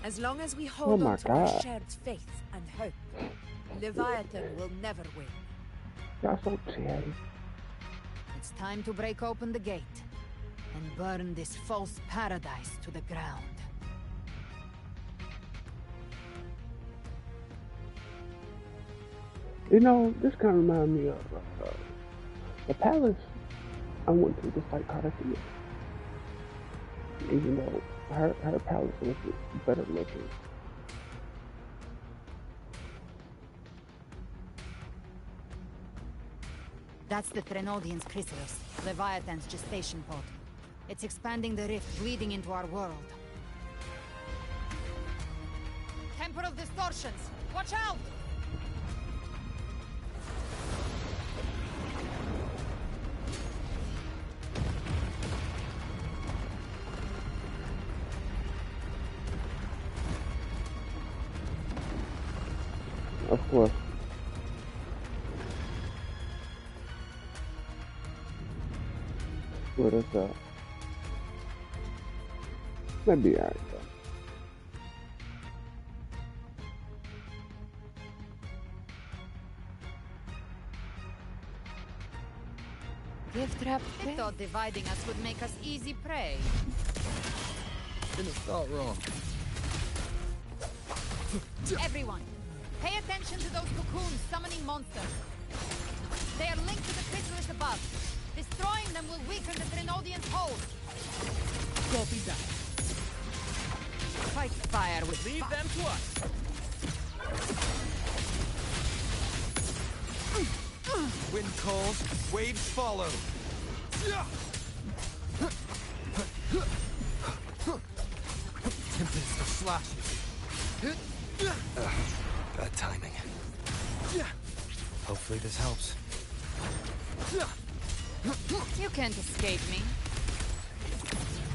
As long as we hold my on to our God. shared faith and hope, Leviathan will never win. Y'all so chatty. It's time to break open the gate and burn this false paradise to the ground. You know, this kind of reminds me of the palace I went to, just like Kartathea. Even though her palace was better looking. That's the Threnodian's chrysalis, Leviathan's gestation pod. It's expanding the rift, bleeding into our world. Temporal distortions! Watch out! Of course. Split us up. That'd be alright though. Gift wrapped prey. I thought dividing us would make us easy prey. Didn't start wrong. Everyone, pay attention to those cocoons summoning monsters. They are linked to the chrysalis above. Destroying them will weaken the Threnodian's hold. Copy that. Fight fire with Leave them to us. Wind calls, waves follow. Tempest of slashes. Bad timing. Hopefully this helps. You can't escape me.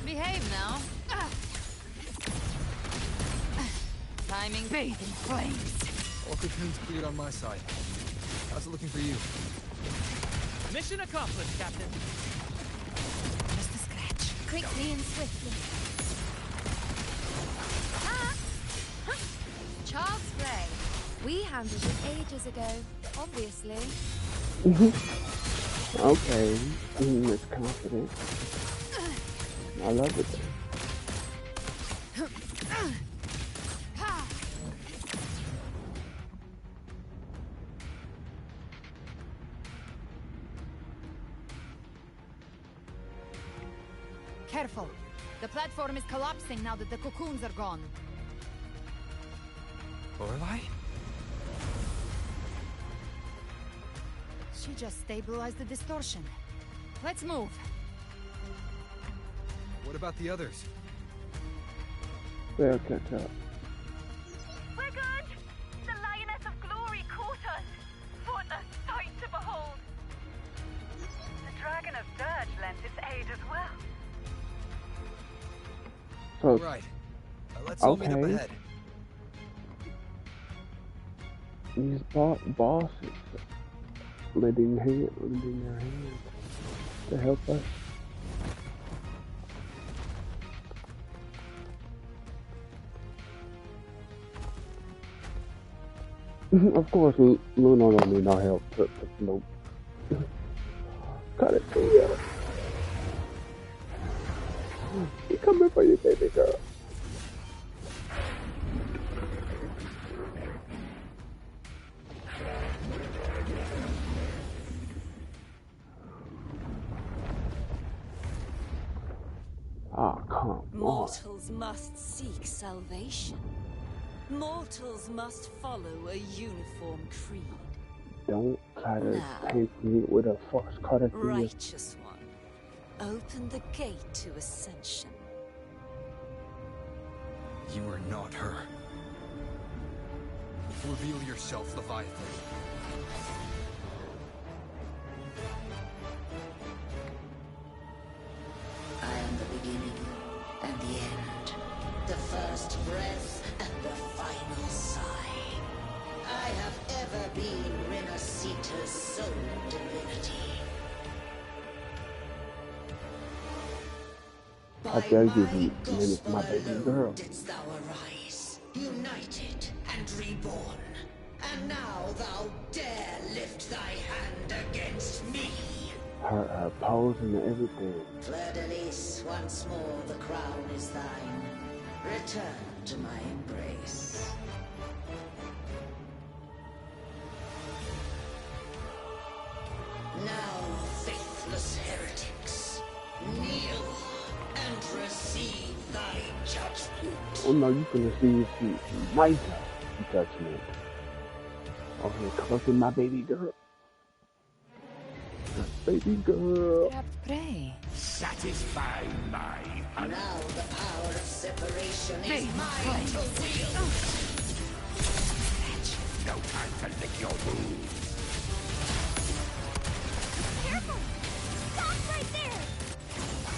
Behave now. Timing bathed in flames. All cocoons cleared on my side. How's it looking for you? Mission accomplished, Captain. Just a scratch. Quickly and swiftly. Child's play. We handled it ages ago, obviously. Okay. It's confident. I love it. Careful. The platform is collapsing now that the cocoons are gone. Lorelei? She just stabilized the distortion. Let's move. What about the others? They'll catch up. We're good! The Lioness of Glory caught us! What a sight to behold! The Dragon of Dirge lent its aid as well. So, right. Let's all meet up ahead. These bosses lending their hand to help us. Of course, Luna don't need no help. Nope. Cut it to you. He coming for you, baby girl. Ah, come on. Mortals must seek salvation. Mortals must follow a uniform creed. Don't try to paint me with a false card. Righteous one, open the gate to ascension. You are not her. Reveal yourself, Leviathan. I am the beginning and the end, the first breath and the final sigh. I have ever been Renacita's sole divinity. I dare give you minutes, my baby girl. Didst thou arise, united and reborn, and now thou dare lift thy hand against me. Her pose and everything. Fleur-de-Lis, once more the crown is thine. Return to my embrace. Now, faithless heretics, kneel and receive thy judgment. Oh no, you can receive my judgment. Oh, here, collecting my baby girl. Baby girl. Pray. Satisfy my hunger. Now the power of separation is mine to wield. No time to lick your wounds. Careful! Stop right there!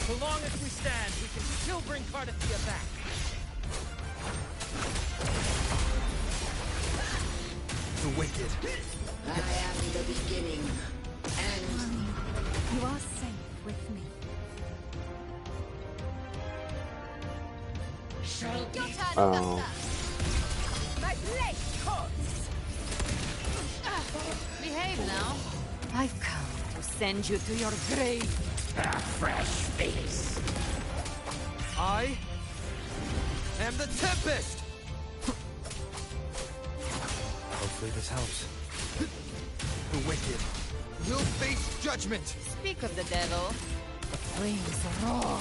So long as we stand, we can still bring Cardathia back. The wicked. I am the beginning, and you are safe with me. Shall be My blade cuts! Behave now. I've come to send you to your grave. A fresh face. I am the Tempest! Hopefully this helps. The wicked will face judgment! Speak of the devil. The flames roar.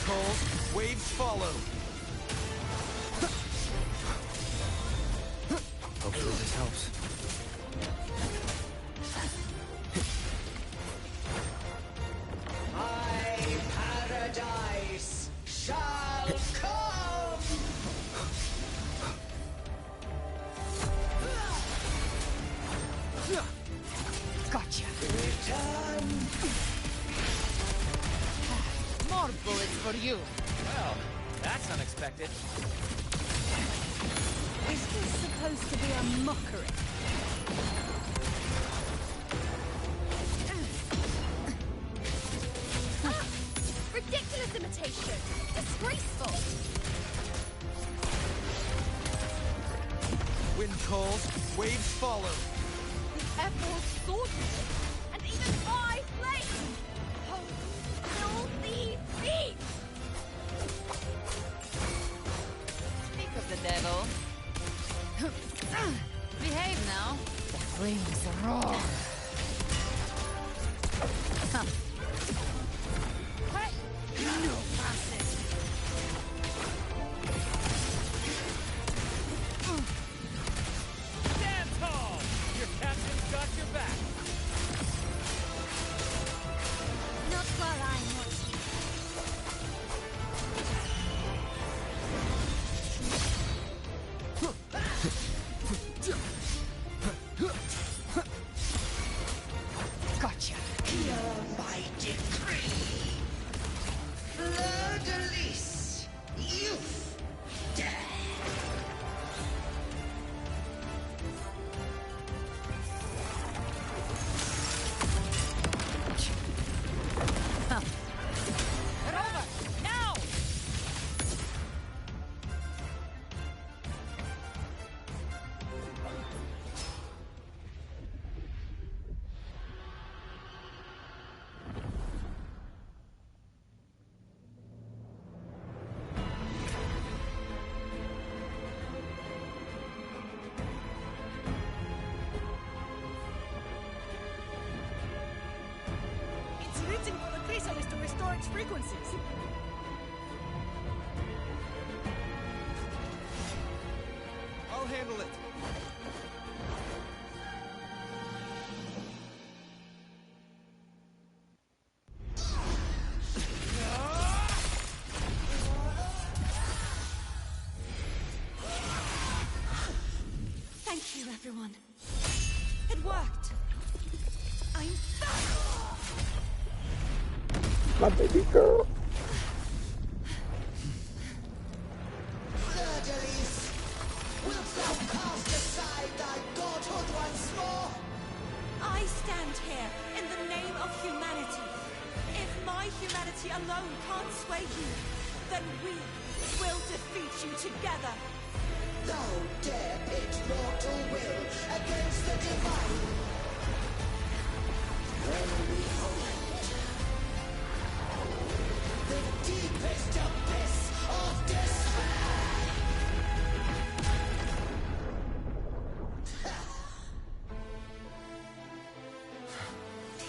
calls, waves follow. Hopefully this helps. My paradise shall come! Gotcha. Return! More bullets for you. Well, that's unexpected. Is this supposed to be a mockery? Ridiculous imitation! Disgraceful! Wind calls, waves follow. The Emerald Sword! And even I flame! Oh, filthy thieves! Speak of the devil. Behave now. The flames roar. Huh. No passing. Stand tall! Your captain's got your back. Not while I'm watching. Gotcha. Hear my decree! Fleur-de-lis! Youth! Death! Get over! Now! It's written for the chrysalis to restore its frequencies. I'll handle it. Thank you, everyone. It worked. I'm back. My baby girl. Fleur-de-lis! Wilt thou cast aside thy godhood once more? I stand here in the name of humanity. If my humanity alone can't sway you, then we will defeat you together. Thou dare pit mortal will against the divine. When we hold the deepest abyss of despair.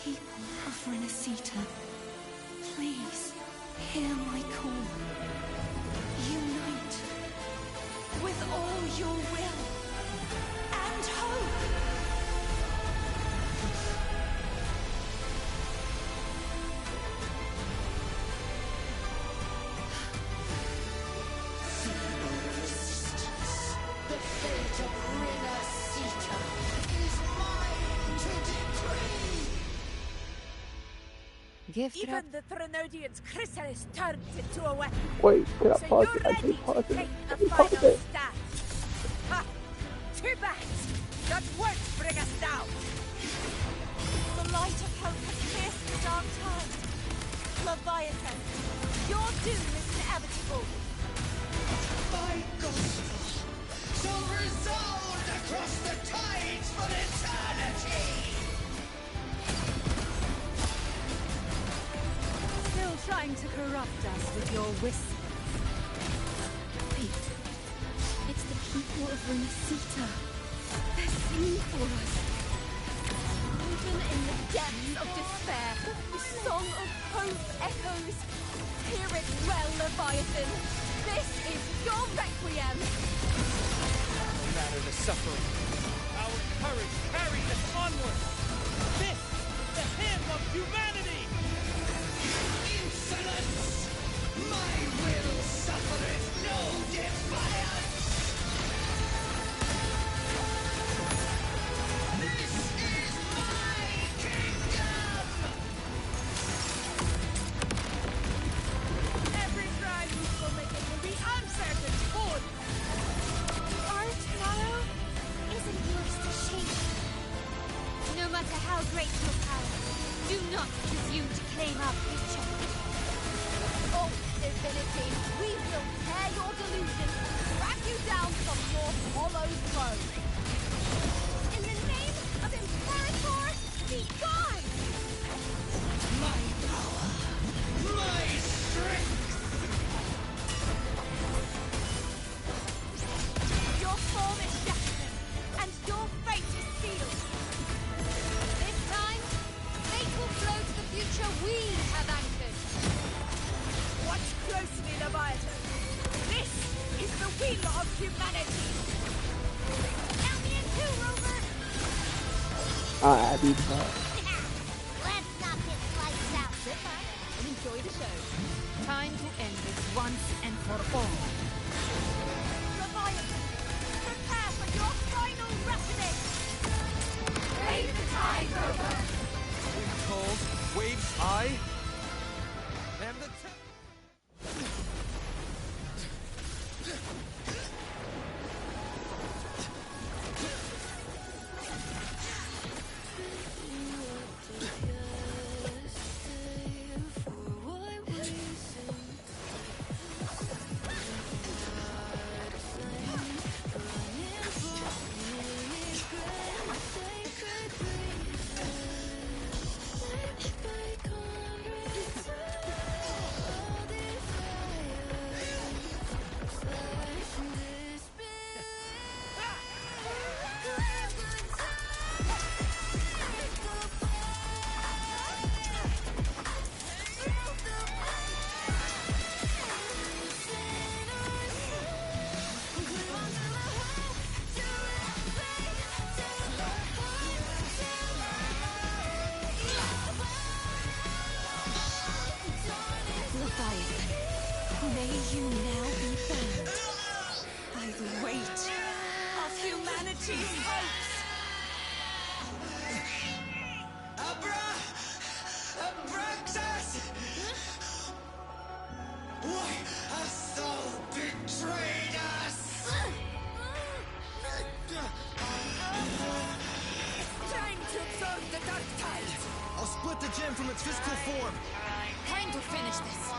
People of Renacita, please hear my call. Unite with all your will and hope. The fate of Renacita is mine to decree. Gift Even the Threnodian's chrysalis turned into a weapon. Wait, can I So pause you're it? I ready can't pause to it. take Let the me pause final it. stand. Ha! Too bad. That won't bring us down. The light of hope has pierced the dark tide. Leviathan, your doom is inevitable. My gospel shall resound across the tides for eternity. Still trying to corrupt us with your whispers. Wait. It's the people of Renacita. They're singing for us. Even in the depths of despair, the song of hope echoes. Hear it well, Leviathan. This is your requiem. No matter the suffering, our courage carries us onward. This is the hymn of humanity! Insolence! My will suffereth no defiance! This is my kingdom! Every tribe will make it will be uncertain good. Our tomorrow isn't yours to shape. No matter how great your power, do not presume to claim our future. Oh, divinity, we will tear your delusions, drag you down from your hollow throne. In the name of Imperator, be gone! My power! My strength! Your form is shattered, and your fate is sealed. This time, fate will flow to the future we have anchored. Watch closely, Leviathan. This is the will of humanity. Count me in too, Rover! Abby back. Let's knock his lights out. Sit back and enjoy the show. Time to end this once and for all. Leviathan, prepare for your final reckoning. Raise the tide, Rover. Wind cold, waves I am the May you now be bound by the weight of humanity's hopes. Abraxas! Why hast thou betrayed us? It's time to absorb the dark tide. I'll split the gem from its physical form. Time to finish this.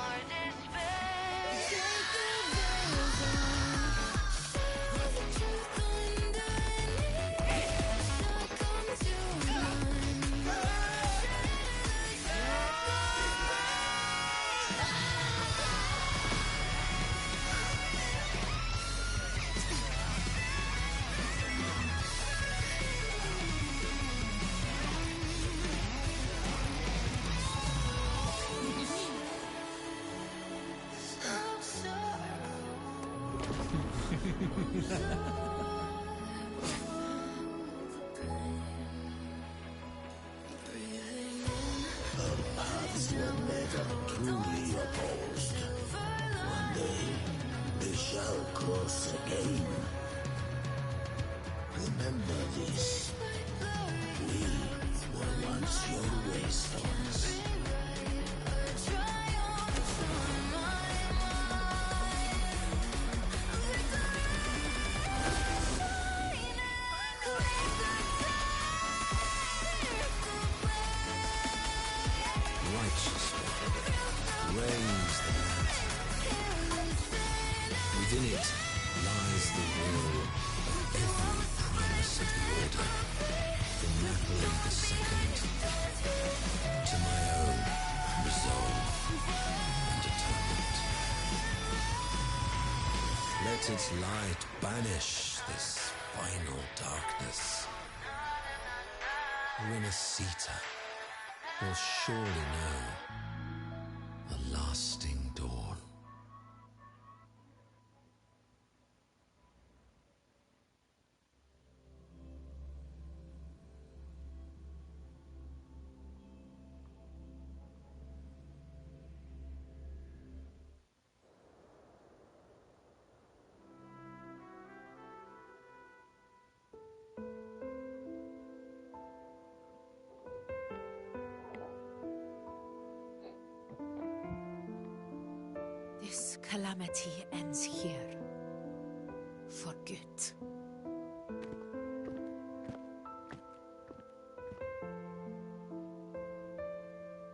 Our paths were never truly opposed. One day, they shall cross again. Remember this. We were once your waystones. Reigns the land. Within it lies the will of every primus of the order, from Napoli II to my own resolve and determined. Let its light banish this final darkness. Renacita will surely know. A lasting dawn. This calamity ends here. For good.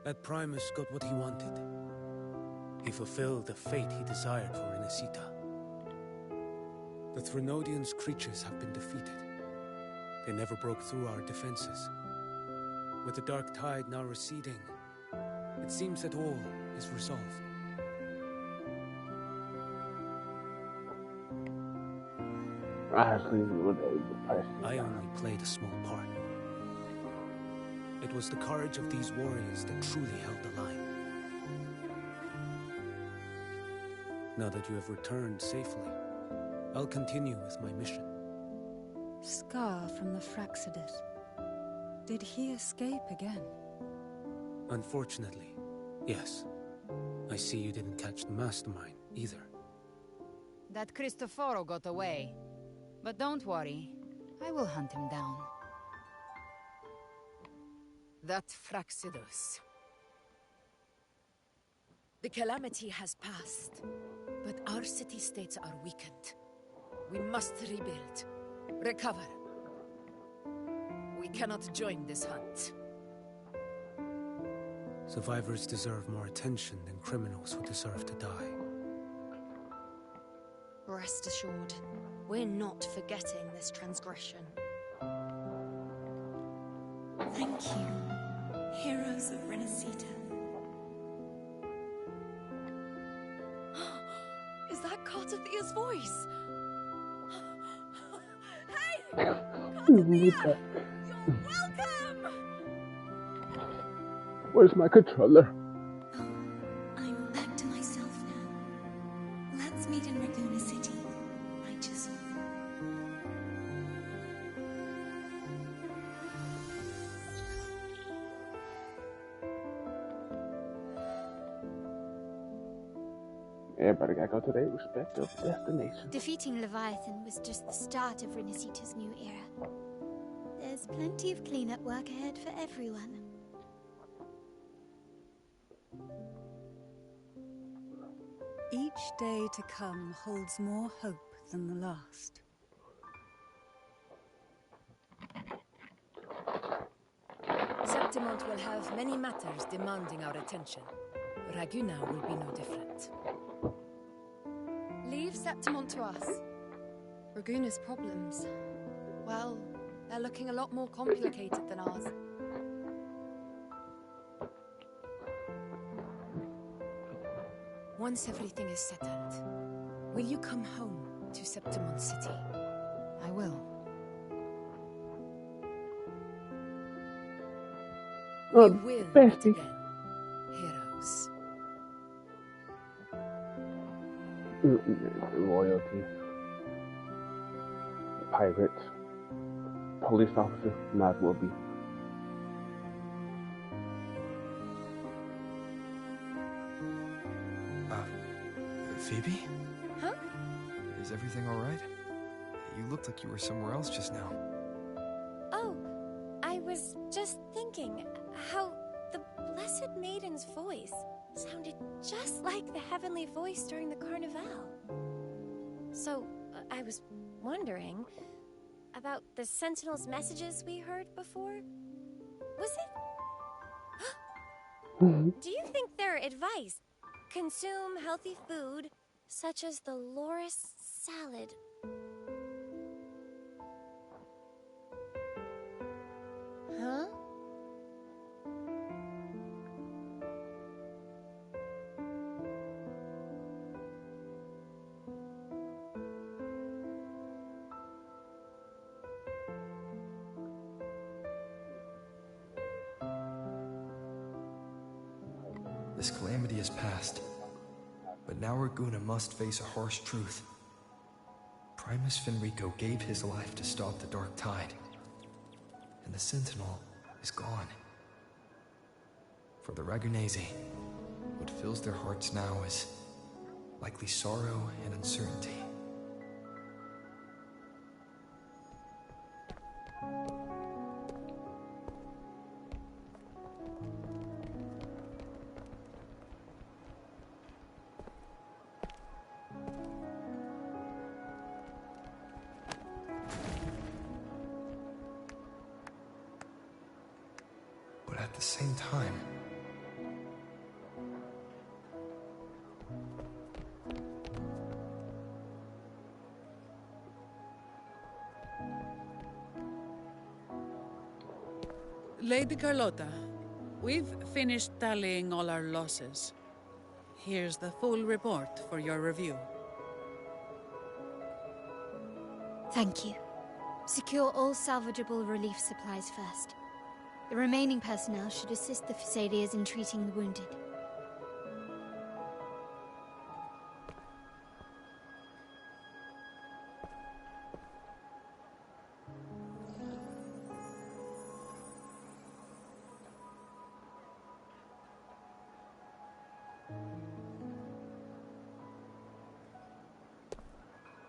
That Primus got what he wanted. He fulfilled the fate he desired for Inesita. The Threnodians' creatures have been defeated. They never broke through our defenses. With the dark tide now receding, it seems that all is resolved. I only played a small part. It was the courage of these warriors that truly held the line. Now that you have returned safely, I'll continue with my mission. Scar from the Fraxidus. Did he escape again? Unfortunately, yes. I see you didn't catch the mastermind, either. That Cristoforo got away. But don't worry, I will hunt him down. That Fraxidus. The calamity has passed, but our city-states are weakened. We must rebuild, recover. We cannot join this hunt. Survivors deserve more attention than criminals who deserve to die. Rest assured, we're not forgetting this transgression. Thank you, heroes of Renacita. Is that Cartathia's voice? Hey! Cartathia! You're welcome! Where's my controller? I'm back to myself now. Let's meet in Laguna City, righteous one. Everybody gotta go to their respective destination. Defeating Leviathan was just the start of Renacita's new era. There's plenty of cleanup work ahead for everyone. Each day to come holds more hope than the last. Septimont will have many matters demanding our attention. Raguna will be no different. Leave Septimont to us. Raguna's problems, well, they're looking a lot more complicated than ours. Once everything is settled, will you come home to Septimont City? I will. Oh, we will bestie. meet again, heroes. Royalty. Pirates. Police officer. Might as well be. Phoebe? Huh? Is everything alright? You looked like you were somewhere else just now. Oh, I was just thinking how the Blessed Maiden's voice sounded just like the heavenly voice during the Carnival. So, I was wondering about the Sentinel's messages we heard before. Was it? Do you think their advice? Consume healthy food, such as the Loris salad. Huh? This calamity is past, but now Raguna must face a harsh truth. Primus Fenrico gave his life to stop the Dark Tide, and the Sentinel is gone. For the Ragunesi, what fills their hearts now is likely sorrow and uncertainty. But at the same time, Lady Carlotta, we've finished tallying all our losses. Here's the full report for your review. Thank you. Secure all salvageable relief supplies first. The remaining personnel should assist the Phasaelians in treating the wounded.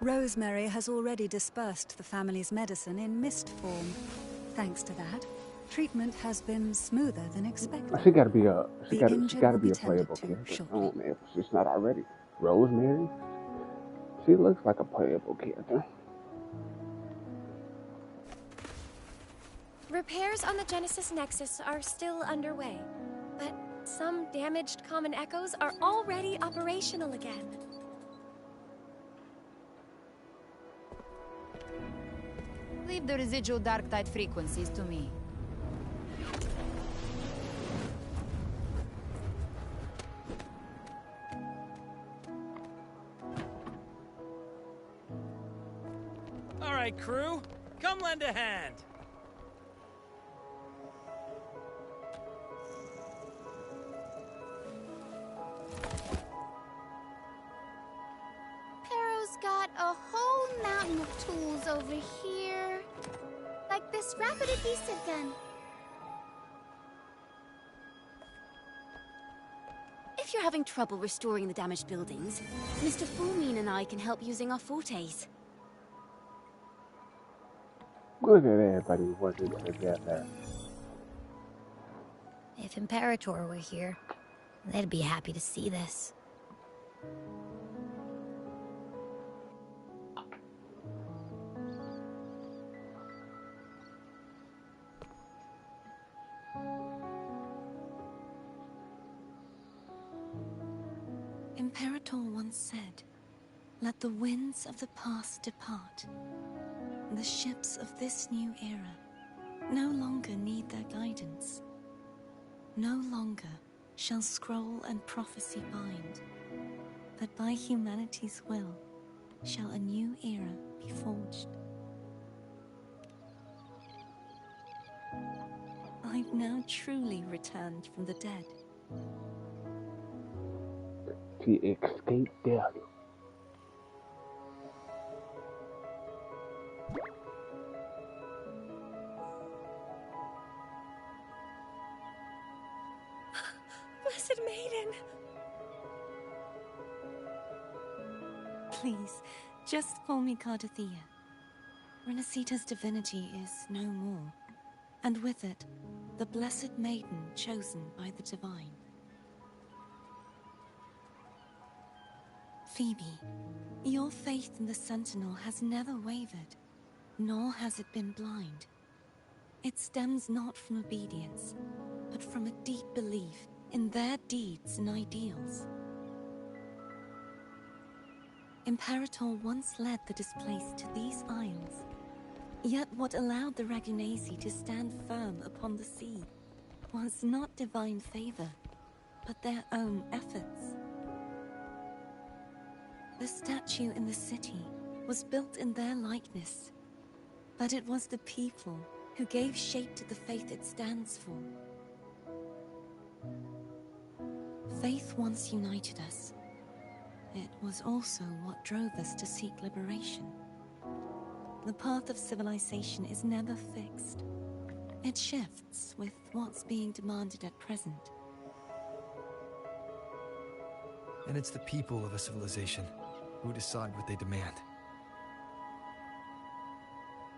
Rosemary has already dispersed the family's medicine in mist form. Thanks to that, treatment has been smoother than expected. She gotta be a tended playable to character. shortly. Oh man, if she's not already. Rosemary? She looks like a playable character. Repairs on the Genesis Nexus are still underway, but some damaged common echoes are already operational again. Leave the residual dark tide frequencies to me. All right, crew, come lend a hand. Perro's got a whole mountain of tools over here. Like this rapid adhesive gun. If you're having trouble restoring the damaged buildings, Mr. Fulmine and I can help using our fortes. Look at everybody working together. If Imperator were here, they'd be happy to see this. Imperator once said, "Let the winds of the past depart. The ships of this new era no longer need their guidance. No longer shall scroll and prophecy bind, but by humanity's will shall a new era be forged." I've now truly returned from the dead. She escaped death. Blessed Maiden! Please, just call me Cardothea. Renacita's divinity is no more, and with it, the Blessed Maiden chosen by the Divine. Phoebe, your faith in the Sentinel has never wavered, nor has it been blind. It stems not from obedience, but from a deep belief in their deeds and ideals. Imperator once led the displaced to these isles, yet what allowed the Ragunesi to stand firm upon the sea was not divine favor, but their own efforts. The statue in the city was built in their likeness, but it was the people who gave shape to the faith it stands for. Faith once united us. It was also what drove us to seek liberation. The path of civilization is never fixed. It shifts with what's being demanded at present. And it's the people of a civilization who decide what they demand.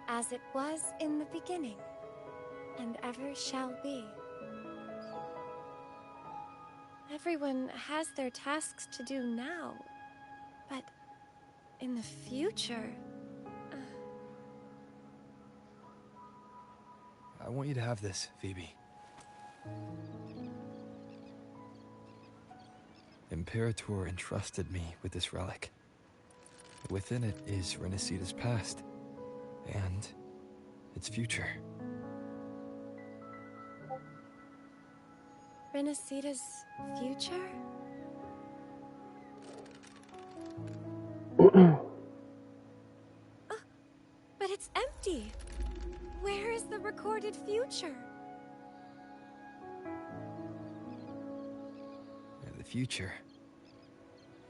As it was in the beginning, and ever shall be. Everyone has their tasks to do now, but in the future... I want you to have this, Phoebe. Imperator entrusted me with this relic. Within it is Renicida's past, and its future. Renicida's future? But it's empty! Where is the recorded future? The future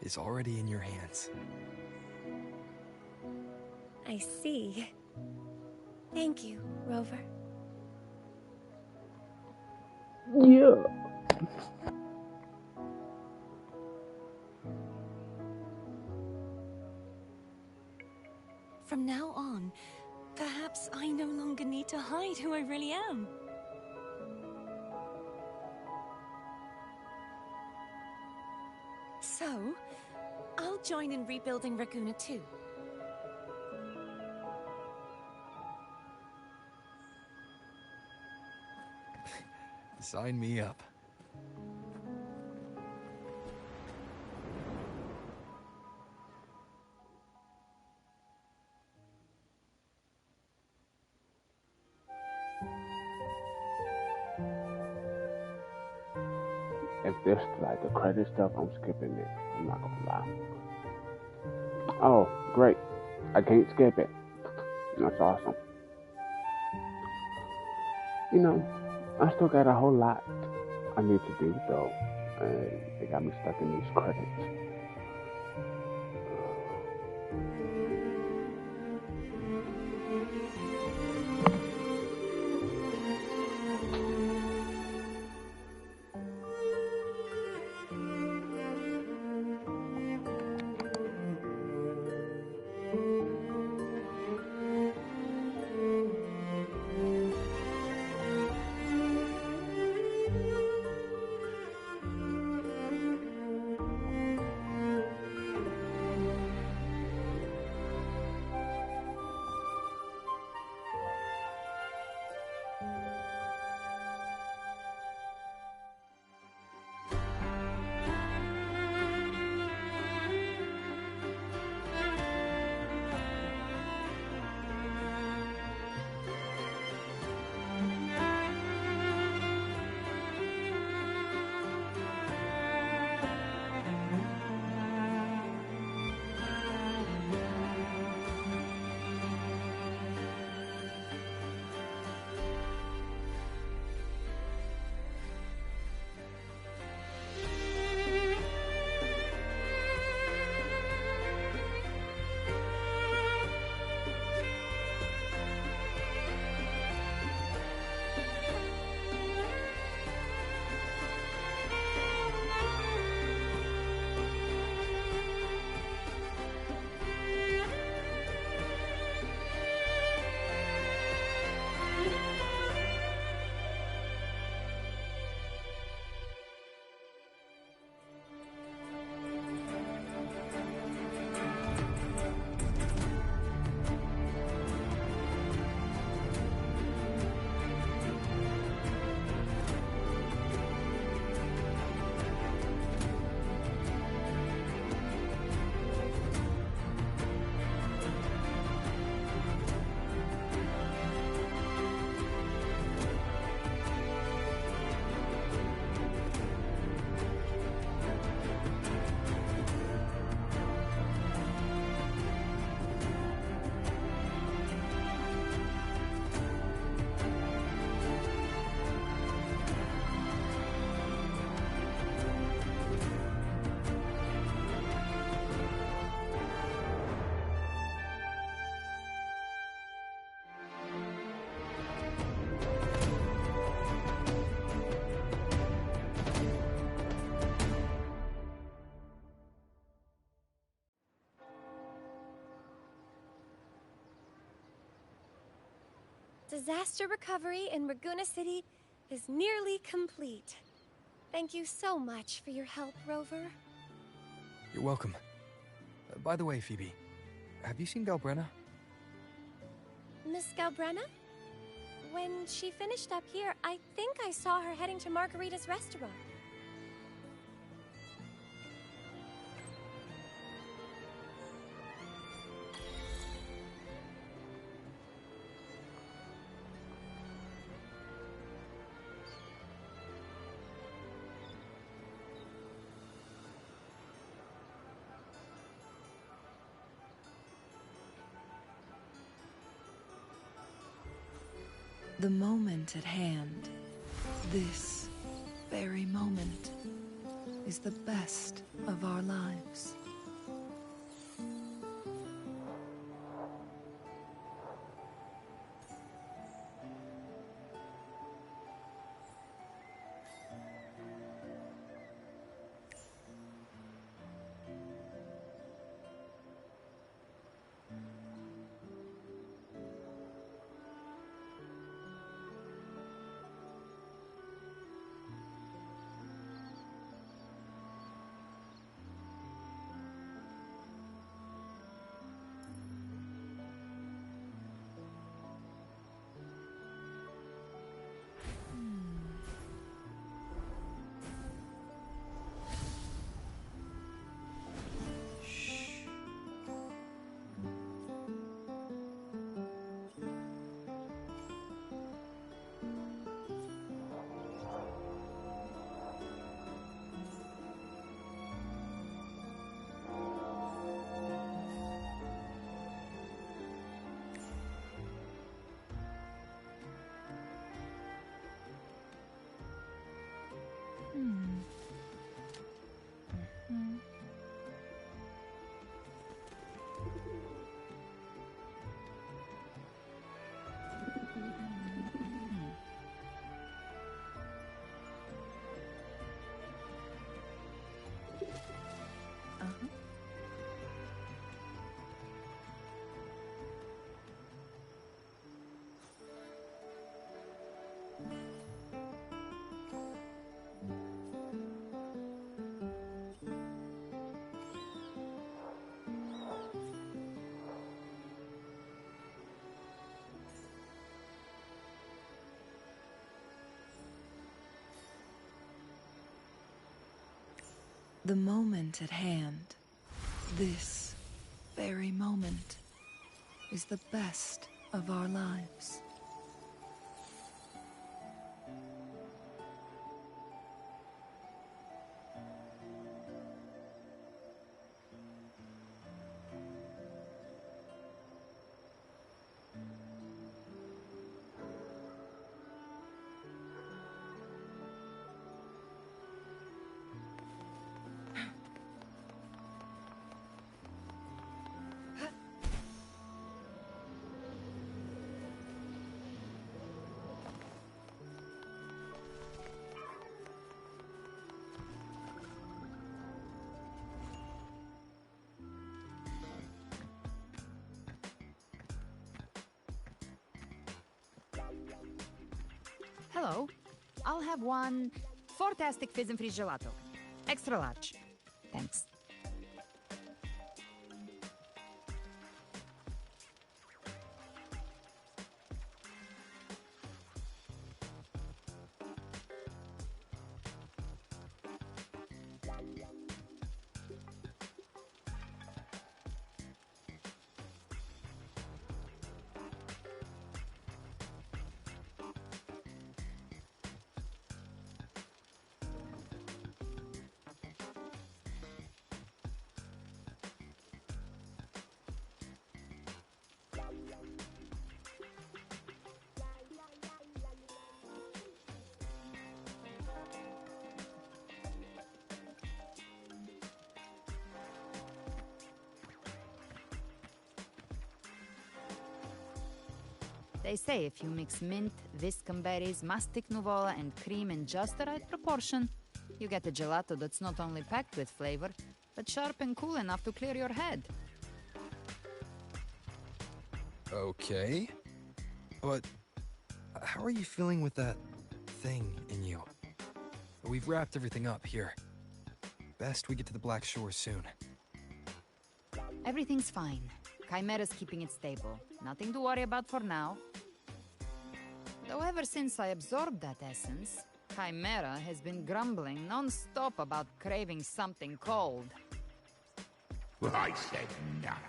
is already in your hands. I see. Thank you, Rover. Yeah. From now on, perhaps I no longer need to hide who I really am. So, I'll join in rebuilding Raguna too. Sign me up. If this like the credit stuff, I'm skipping it. I'm not gonna lie. Oh, great. I can't skip it. That's awesome. You know, I still got a whole lot I need to do though. And they got me stuck in these credits. Disaster recovery in Raguna City is nearly complete. Thank you so much for your help, Rover. You're welcome. By the way, Phoebe, have you seen Galbrena? Miss Galbrena? When she finished up here, I think I saw her heading to Margarita's restaurant. The moment at hand, this very moment, is the best of our lives. The moment at hand, this very moment, is the best of our lives. Hello. I'll have one fantastic fizz and freeze gelato. Extra large. Thanks. They say if you mix mint, viscum berries, mastic nuvola, and cream in just the right proportion, you get a gelato that's not only packed with flavor, but sharp and cool enough to clear your head. Okay. But How are you feeling with that thing in you? We've wrapped everything up here. Best we get to the Black Shore soon. Everything's fine. Chimera's keeping it stable. Nothing to worry about for now. Though ever since I absorbed that essence, Chimera has been grumbling non-stop about craving something cold. I said nothing.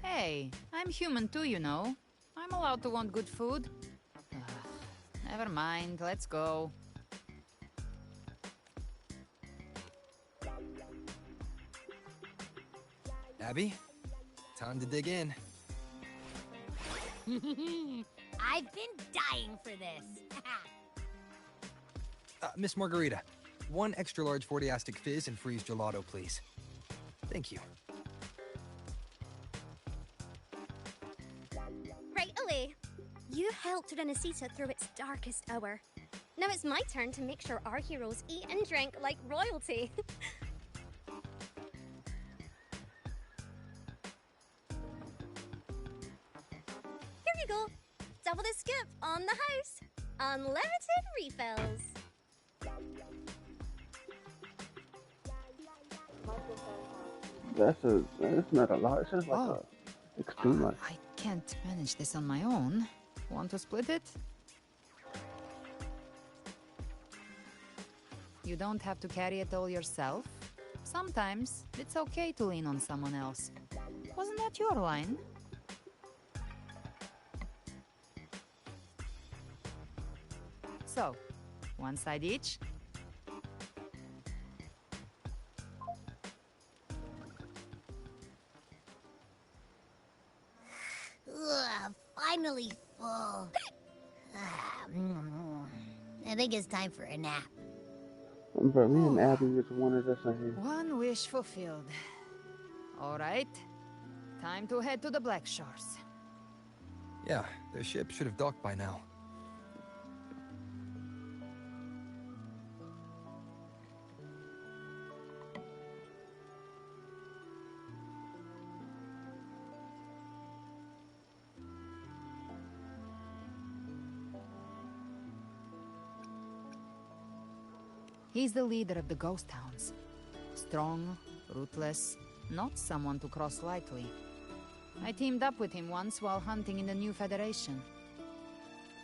Hey, I'm human too, you know. I'm allowed to want good food. Never mind, let's go. Abby, time to dig in. I've been dying for this. Miss Margarita, 1 extra large 40-astic fizz and freeze gelato, please. Thank you. Right away. You helped Renesita through its darkest hour. Now it's my turn to make sure our heroes eat and drink like royalty. Here you go. Double the scoop on the house. Unlimited refills. That's not a lot. It's just like it's too much. I can't manage this on my own. Want to split it? You don't have to carry it all yourself. Sometimes it's okay to lean on someone else. Wasn't that your line? So, 1 side each. Ugh, finally full. I think it's time for a nap. But me and Abby is one of the same. One wish fulfilled. All right. Time to head to the Black Shores. Yeah, their ship should have docked by now. He's the leader of the Ghost Hounds. Strong, ruthless, not someone to cross lightly. I teamed up with him once while hunting in the New Federation.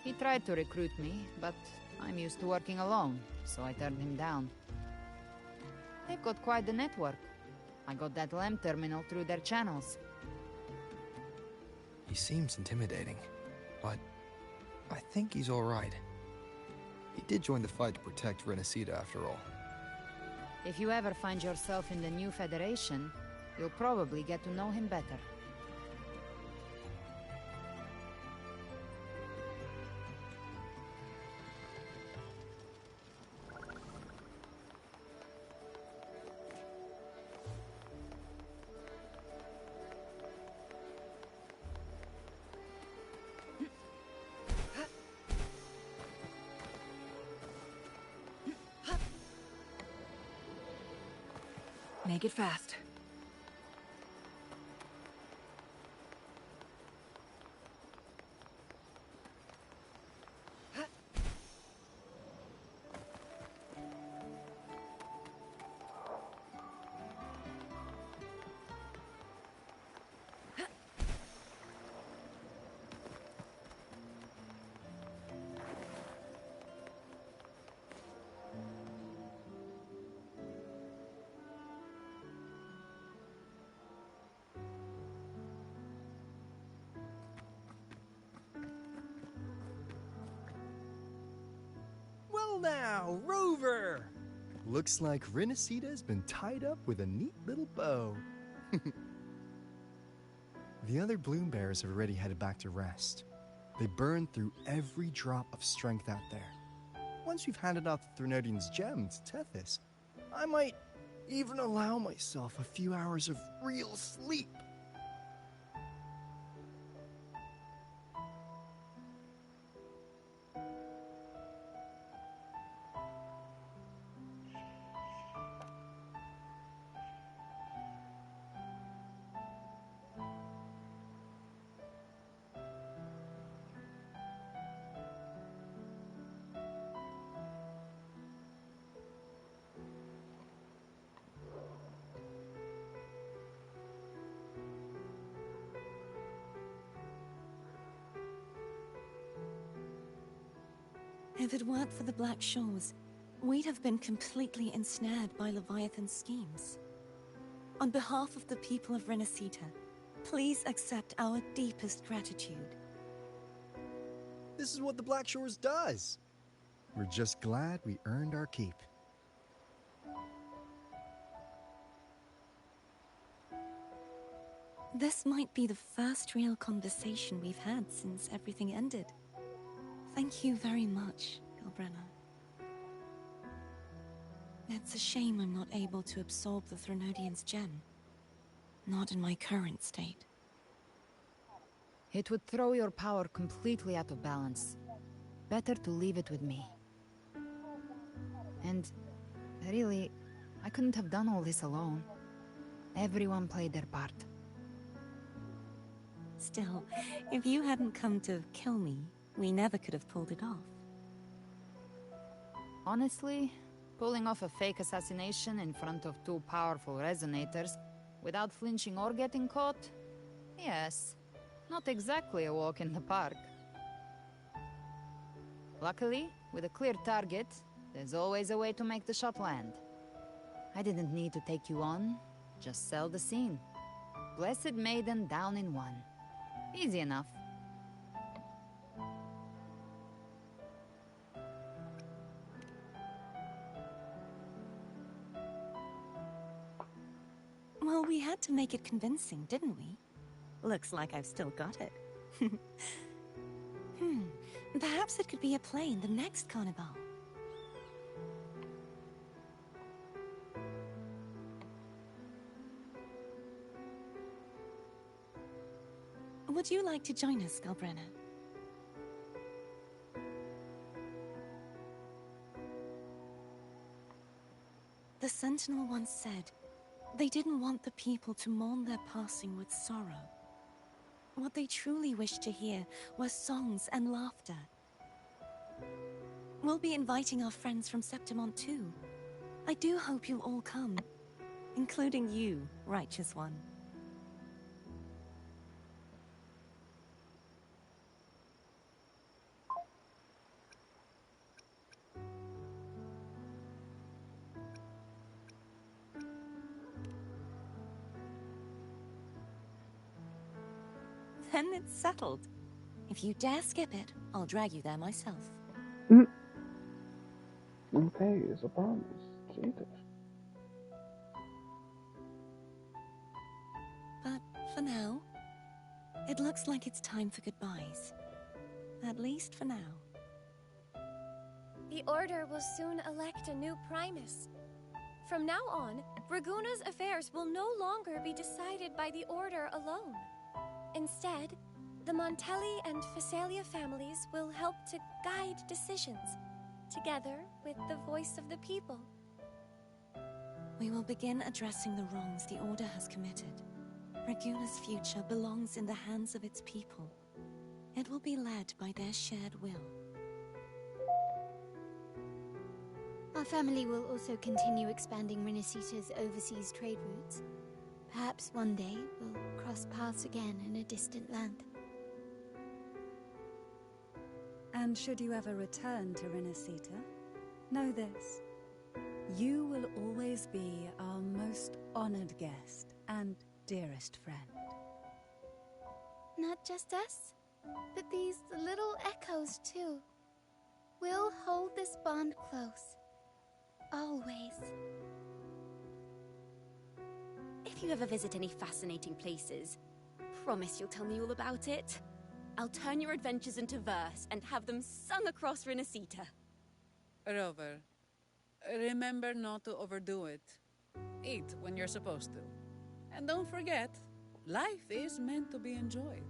He tried to recruit me, but I'm used to working alone, so I turned him down. They've got quite the network. I got that LEM terminal through their channels. He seems intimidating, but I think he's all right. He did join the fight to protect Renesita after all. If you ever find yourself in the New Federation, you'll probably get to know him better. Make it fast. Well now, Rover! Looks like Renesita's been tied up with a neat little bow. The other Bloom Bears have already headed back to rest. They burned through every drop of strength out there. Once we've handed out the Threnodian's gem to Tethys, I might even allow myself a few hours of real sleep. If it weren't for the Black Shores, we'd have been completely ensnared by Leviathan's schemes. On behalf of the people of Renacita, please accept our deepest gratitude. This is what the Black Shores does. We're just glad we earned our keep. This might be the first real conversation we've had since everything ended. Thank you very much, Galbrena. It's a shame I'm not able to absorb the Threnodian's gem. Not in my current state. It would throw your power completely out of balance. Better to leave it with me. And really, I couldn't have done all this alone. Everyone played their part. Still, if you hadn't come to kill me, we never could have pulled it off. Honestly, pulling off a fake assassination in front of two powerful resonators, without flinching or getting caught? Yes, not exactly a walk in the park. Luckily, with a clear target, there's always a way to make the shot land. I didn't need to take you on, just sell the scene. Blessed Maiden down in one. Easy enough. Well, we had to make it convincing, didn't we? Looks like I've still got it. Perhaps it could be a play in the next carnival. Would you like to join us, Galbrena? The Sentinel once said, they didn't want the people to mourn their passing with sorrow. What they truly wished to hear were songs and laughter. We'll be inviting our friends from Septimont too. I do hope you'll all come, including you, Righteous One. Then it's settled. If you dare skip it, I'll drag you there myself. Okay, it's a promise. Jesus. But for now, it looks like it's time for goodbyes. At least for now. The Order will soon elect a new Primus. From now on, Raguna's affairs will no longer be decided by the Order alone. Instead, the Montelli and Phasalia families will help to guide decisions, together with the voice of the people. We will begin addressing the wrongs the Order has committed. Raguna's future belongs in the hands of its people. It will be led by their shared will. Our family will also continue expanding Renacita's overseas trade routes. Perhaps one day we'll cross paths again in a distant land. And should you ever return to Renacita, know this. You will always be our most honored guest and dearest friend. Not just us, but these little echoes too. We'll hold this bond close. Always. If you ever visit any fascinating places, promise you'll tell me all about it. I'll turn your adventures into verse and have them sung across Renacita. Rover, remember not to overdo it. Eat when you're supposed to. And don't forget, life is meant to be enjoyed.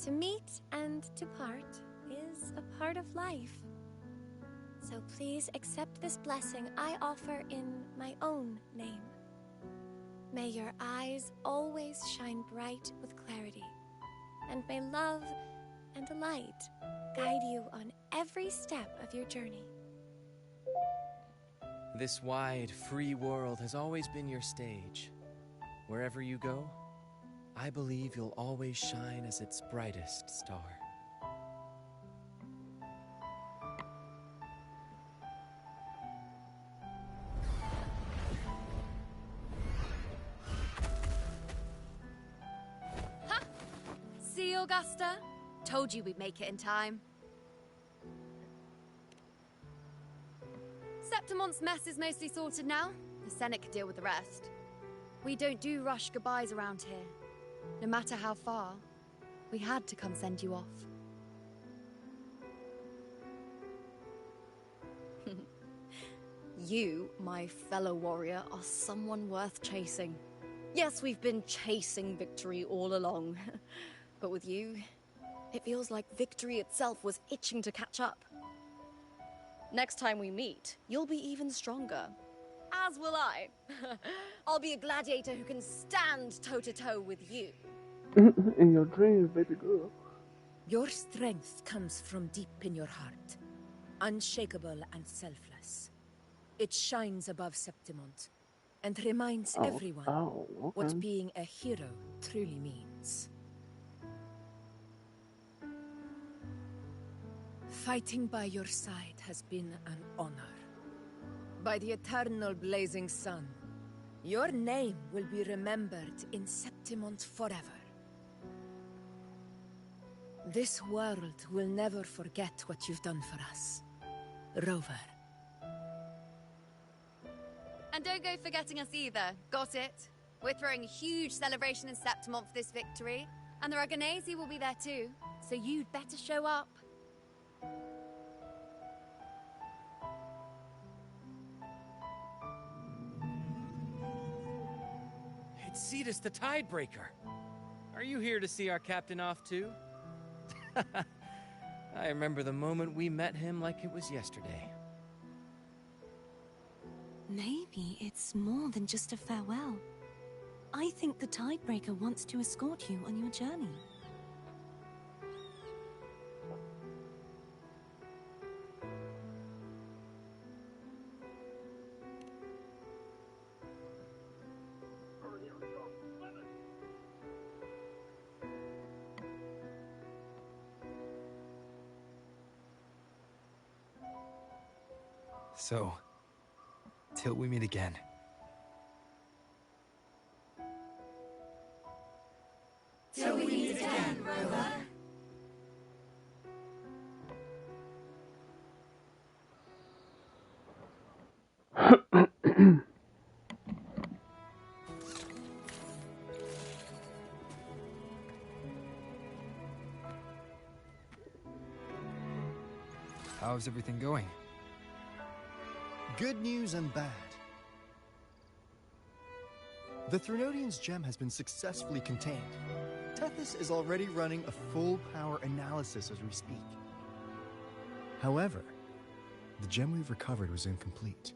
To meet and to part is a part of life. So please accept this blessing I offer in my own name. May your eyes always shine bright with clarity, and may love and light guide you on every step of your journey. This wide, free world has always been your stage. Wherever you go, I believe you'll always shine as its brightest star. Augusta? Told you we'd make it in time. Septimont's mess is mostly sorted now. The Senate could deal with the rest. We don't do rush goodbyes around here. No matter how far, we had to come send you off. You, my fellow warrior, are someone worth chasing. Yes, we've been chasing victory all along. But with you, it feels like victory itself was itching to catch up. Next time we meet, you'll be even stronger. As will I. I'll be a gladiator who can stand toe-to-toe with you. In your dreams, baby girl. Your strength comes from deep in your heart, unshakable and selfless. It shines above Septimont, and reminds everyone what being a hero truly means. Fighting by your side has been an honor. By the eternal blazing sun, your name will be remembered in Septimont forever. This world will never forget what you've done for us, Rover. And don't go forgetting us either, got it? We're throwing a huge celebration in Septimont for this victory, and the Aragonese will be there too, so you'd better show up. It's Cetus the Tidebreaker. Are you here to see our captain off too? I remember the moment we met him like it was yesterday. Maybe it's more than just a farewell. I think the Tidebreaker wants to escort you on your journey. So, till we meet again. Till we meet again, Rover. How's everything going? Good news and bad. The Threnodian's gem has been successfully contained. Tethys is already running a full power analysis as we speak. However, the gem we've recovered was incomplete.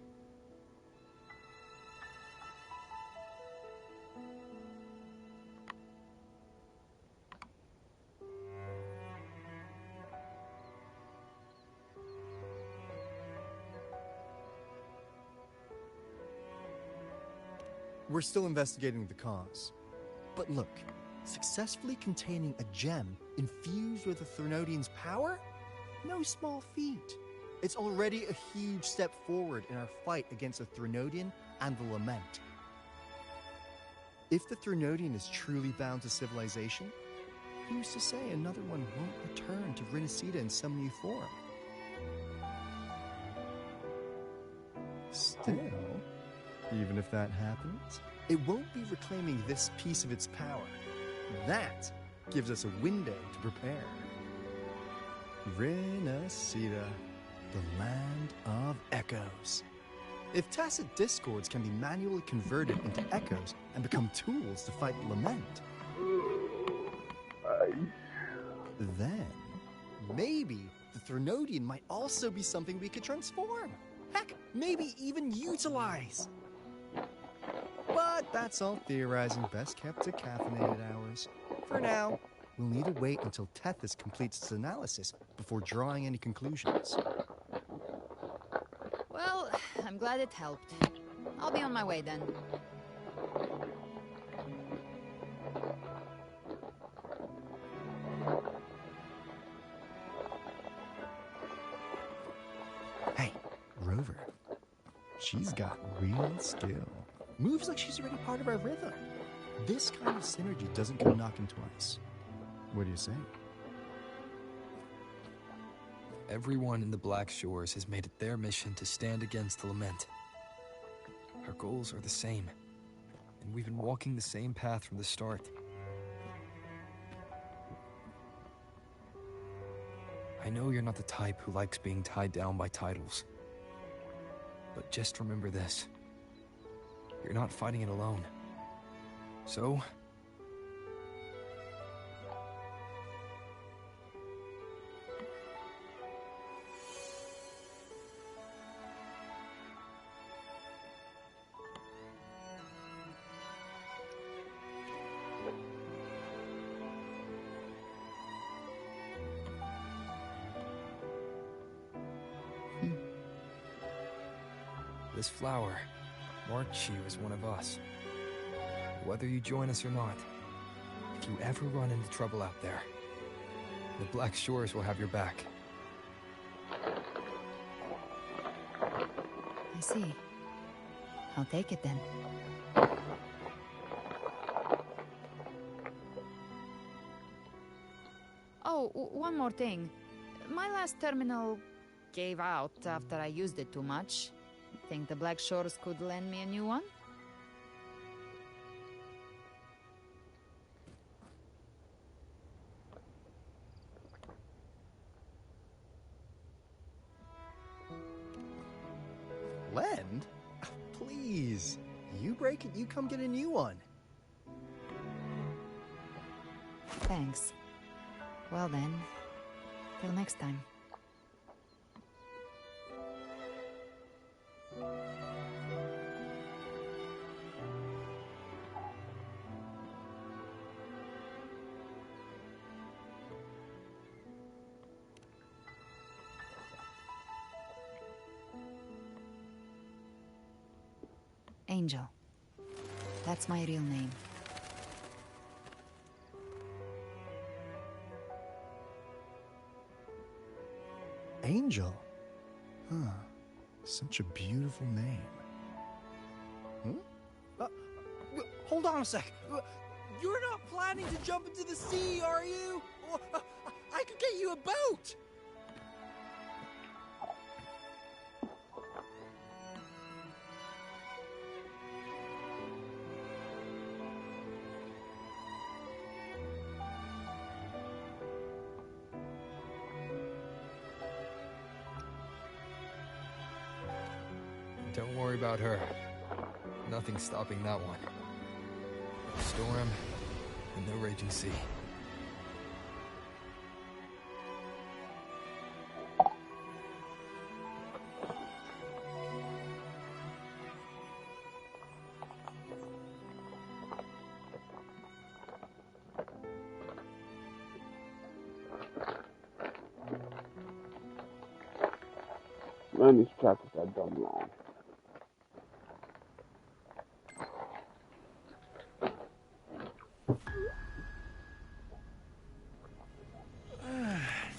We're still investigating the cause. But look, successfully containing a gem infused with the Threnodian's power? No small feat. It's already a huge step forward in our fight against the Threnodian and the Lament. If the Threnodian is truly bound to civilization, who's to say another one won't return to Renacida in some new form? Still, even if that happens, it won't be reclaiming this piece of its power. That gives us a window to prepare. Renacida, the land of echoes. If tacit discords can be manually converted into echoes and become tools to fight the Lament, then maybe the Threnodian might also be something we could transform. Heck, maybe even utilize. But that's all theorizing, best kept to caffeinated hours. For now, we'll need to wait until Tethys completes its analysis before drawing any conclusions. Well, I'm glad it helped. I'll be on my way then. Hey, Rover. She's got real skill. Moves like she's already part of our rhythm. This kind of synergy doesn't come knocking twice. What do you say? Everyone in the Black Shores has made it their mission to stand against the Lament. Our goals are the same, and we've been walking the same path from the start. I know you're not the type who likes being tied down by titles. But just remember this. You're not fighting it alone. So... This flower marks you as one of us. Whether you join us or not, if you ever run into trouble out there, the Black Shores will have your back. I see. I'll take it then. Oh, one more thing. My last terminal gave out after I used it too much. Think the Black Shores could lend me a new one? Lend? Please. You break it, you come get a new one. Thanks. Well then, till next time. Angel. That's my real name. Angel? Huh. Such a beautiful name. Hold on a sec. You're not planning to jump into the sea, are you? I could get you a boat! Don't worry about her. Nothing's stopping that one. No storm and no raging sea. None of these chapters are dumb long.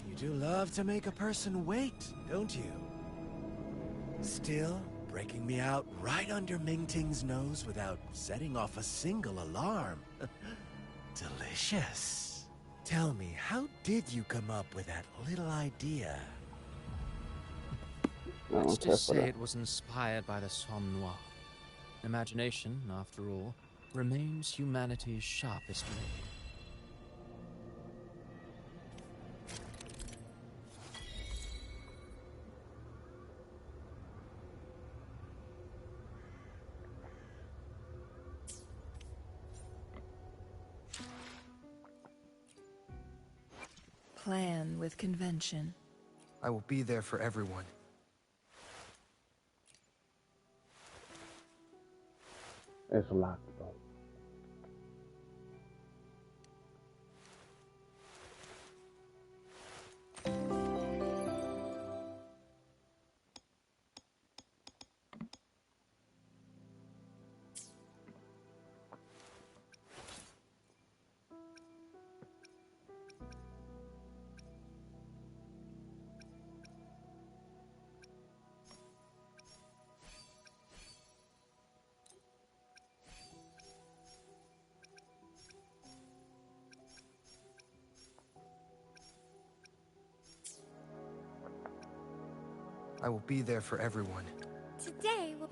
You do love to make a person wait, don't you? Still, breaking me out right under Mingting's nose without setting off a single alarm. Delicious. Tell me, how did you come up with that little idea? Let's just say it was inspired by the Somme Noir. Imagination, after all, remains humanity's sharpest blade. Plan with convention. I will be there for everyone. It's locked though. I will be there for everyone. Today will...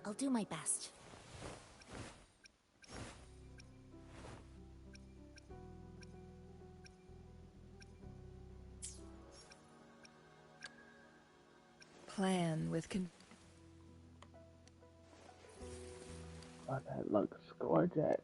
I'll do my best. Plan with Oh, that looks gorgeous.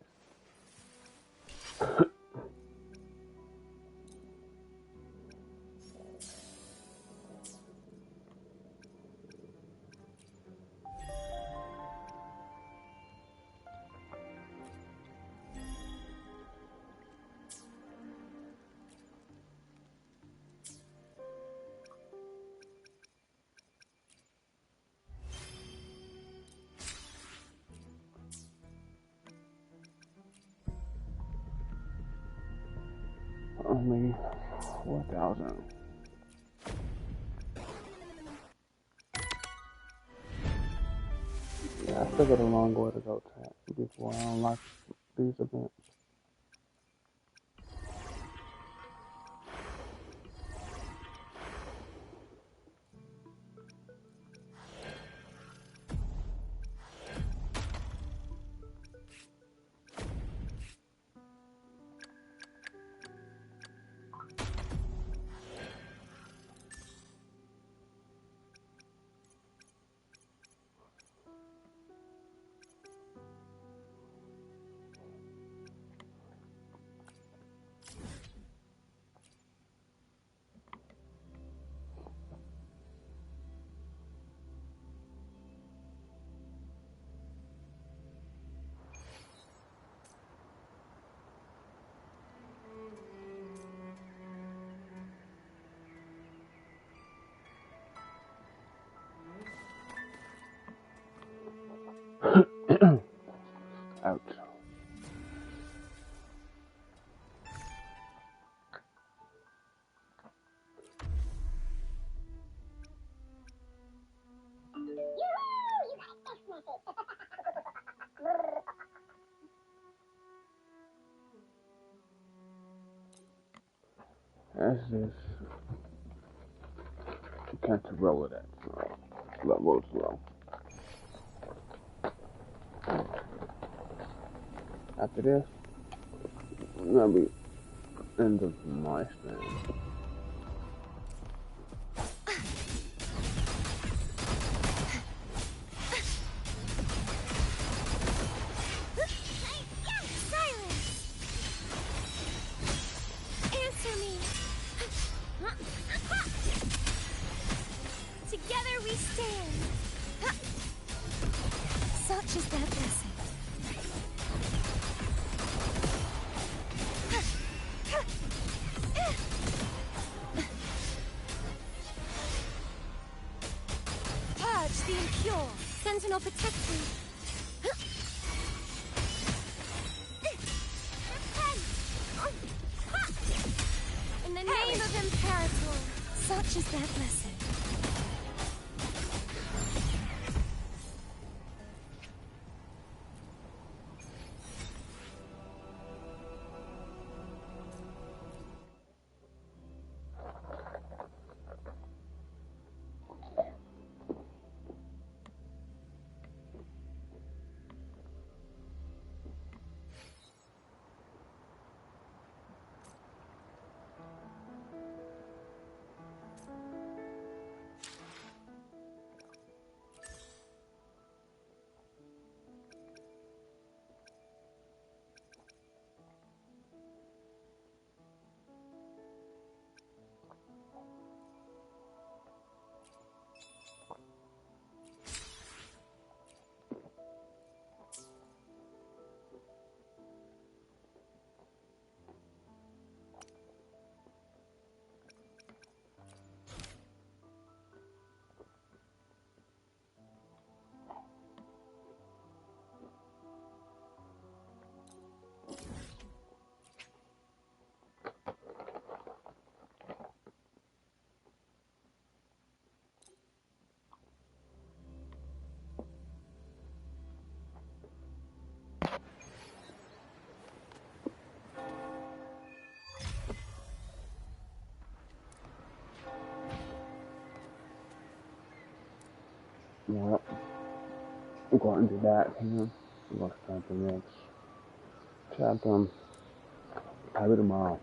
Only 4,000. Yeah, I still got a long way to go, chat, before I unlock these events. Ouch. That's just you can't roll it at level slow. After this, gonna be end of my stream. Together we stand. Such is that blessing. Purge the impure. Sentinel protect me. In the name of Imperator. Such is that blessing. Well, I'm going to do that here. I'm going to start the next chapter probably tomorrow.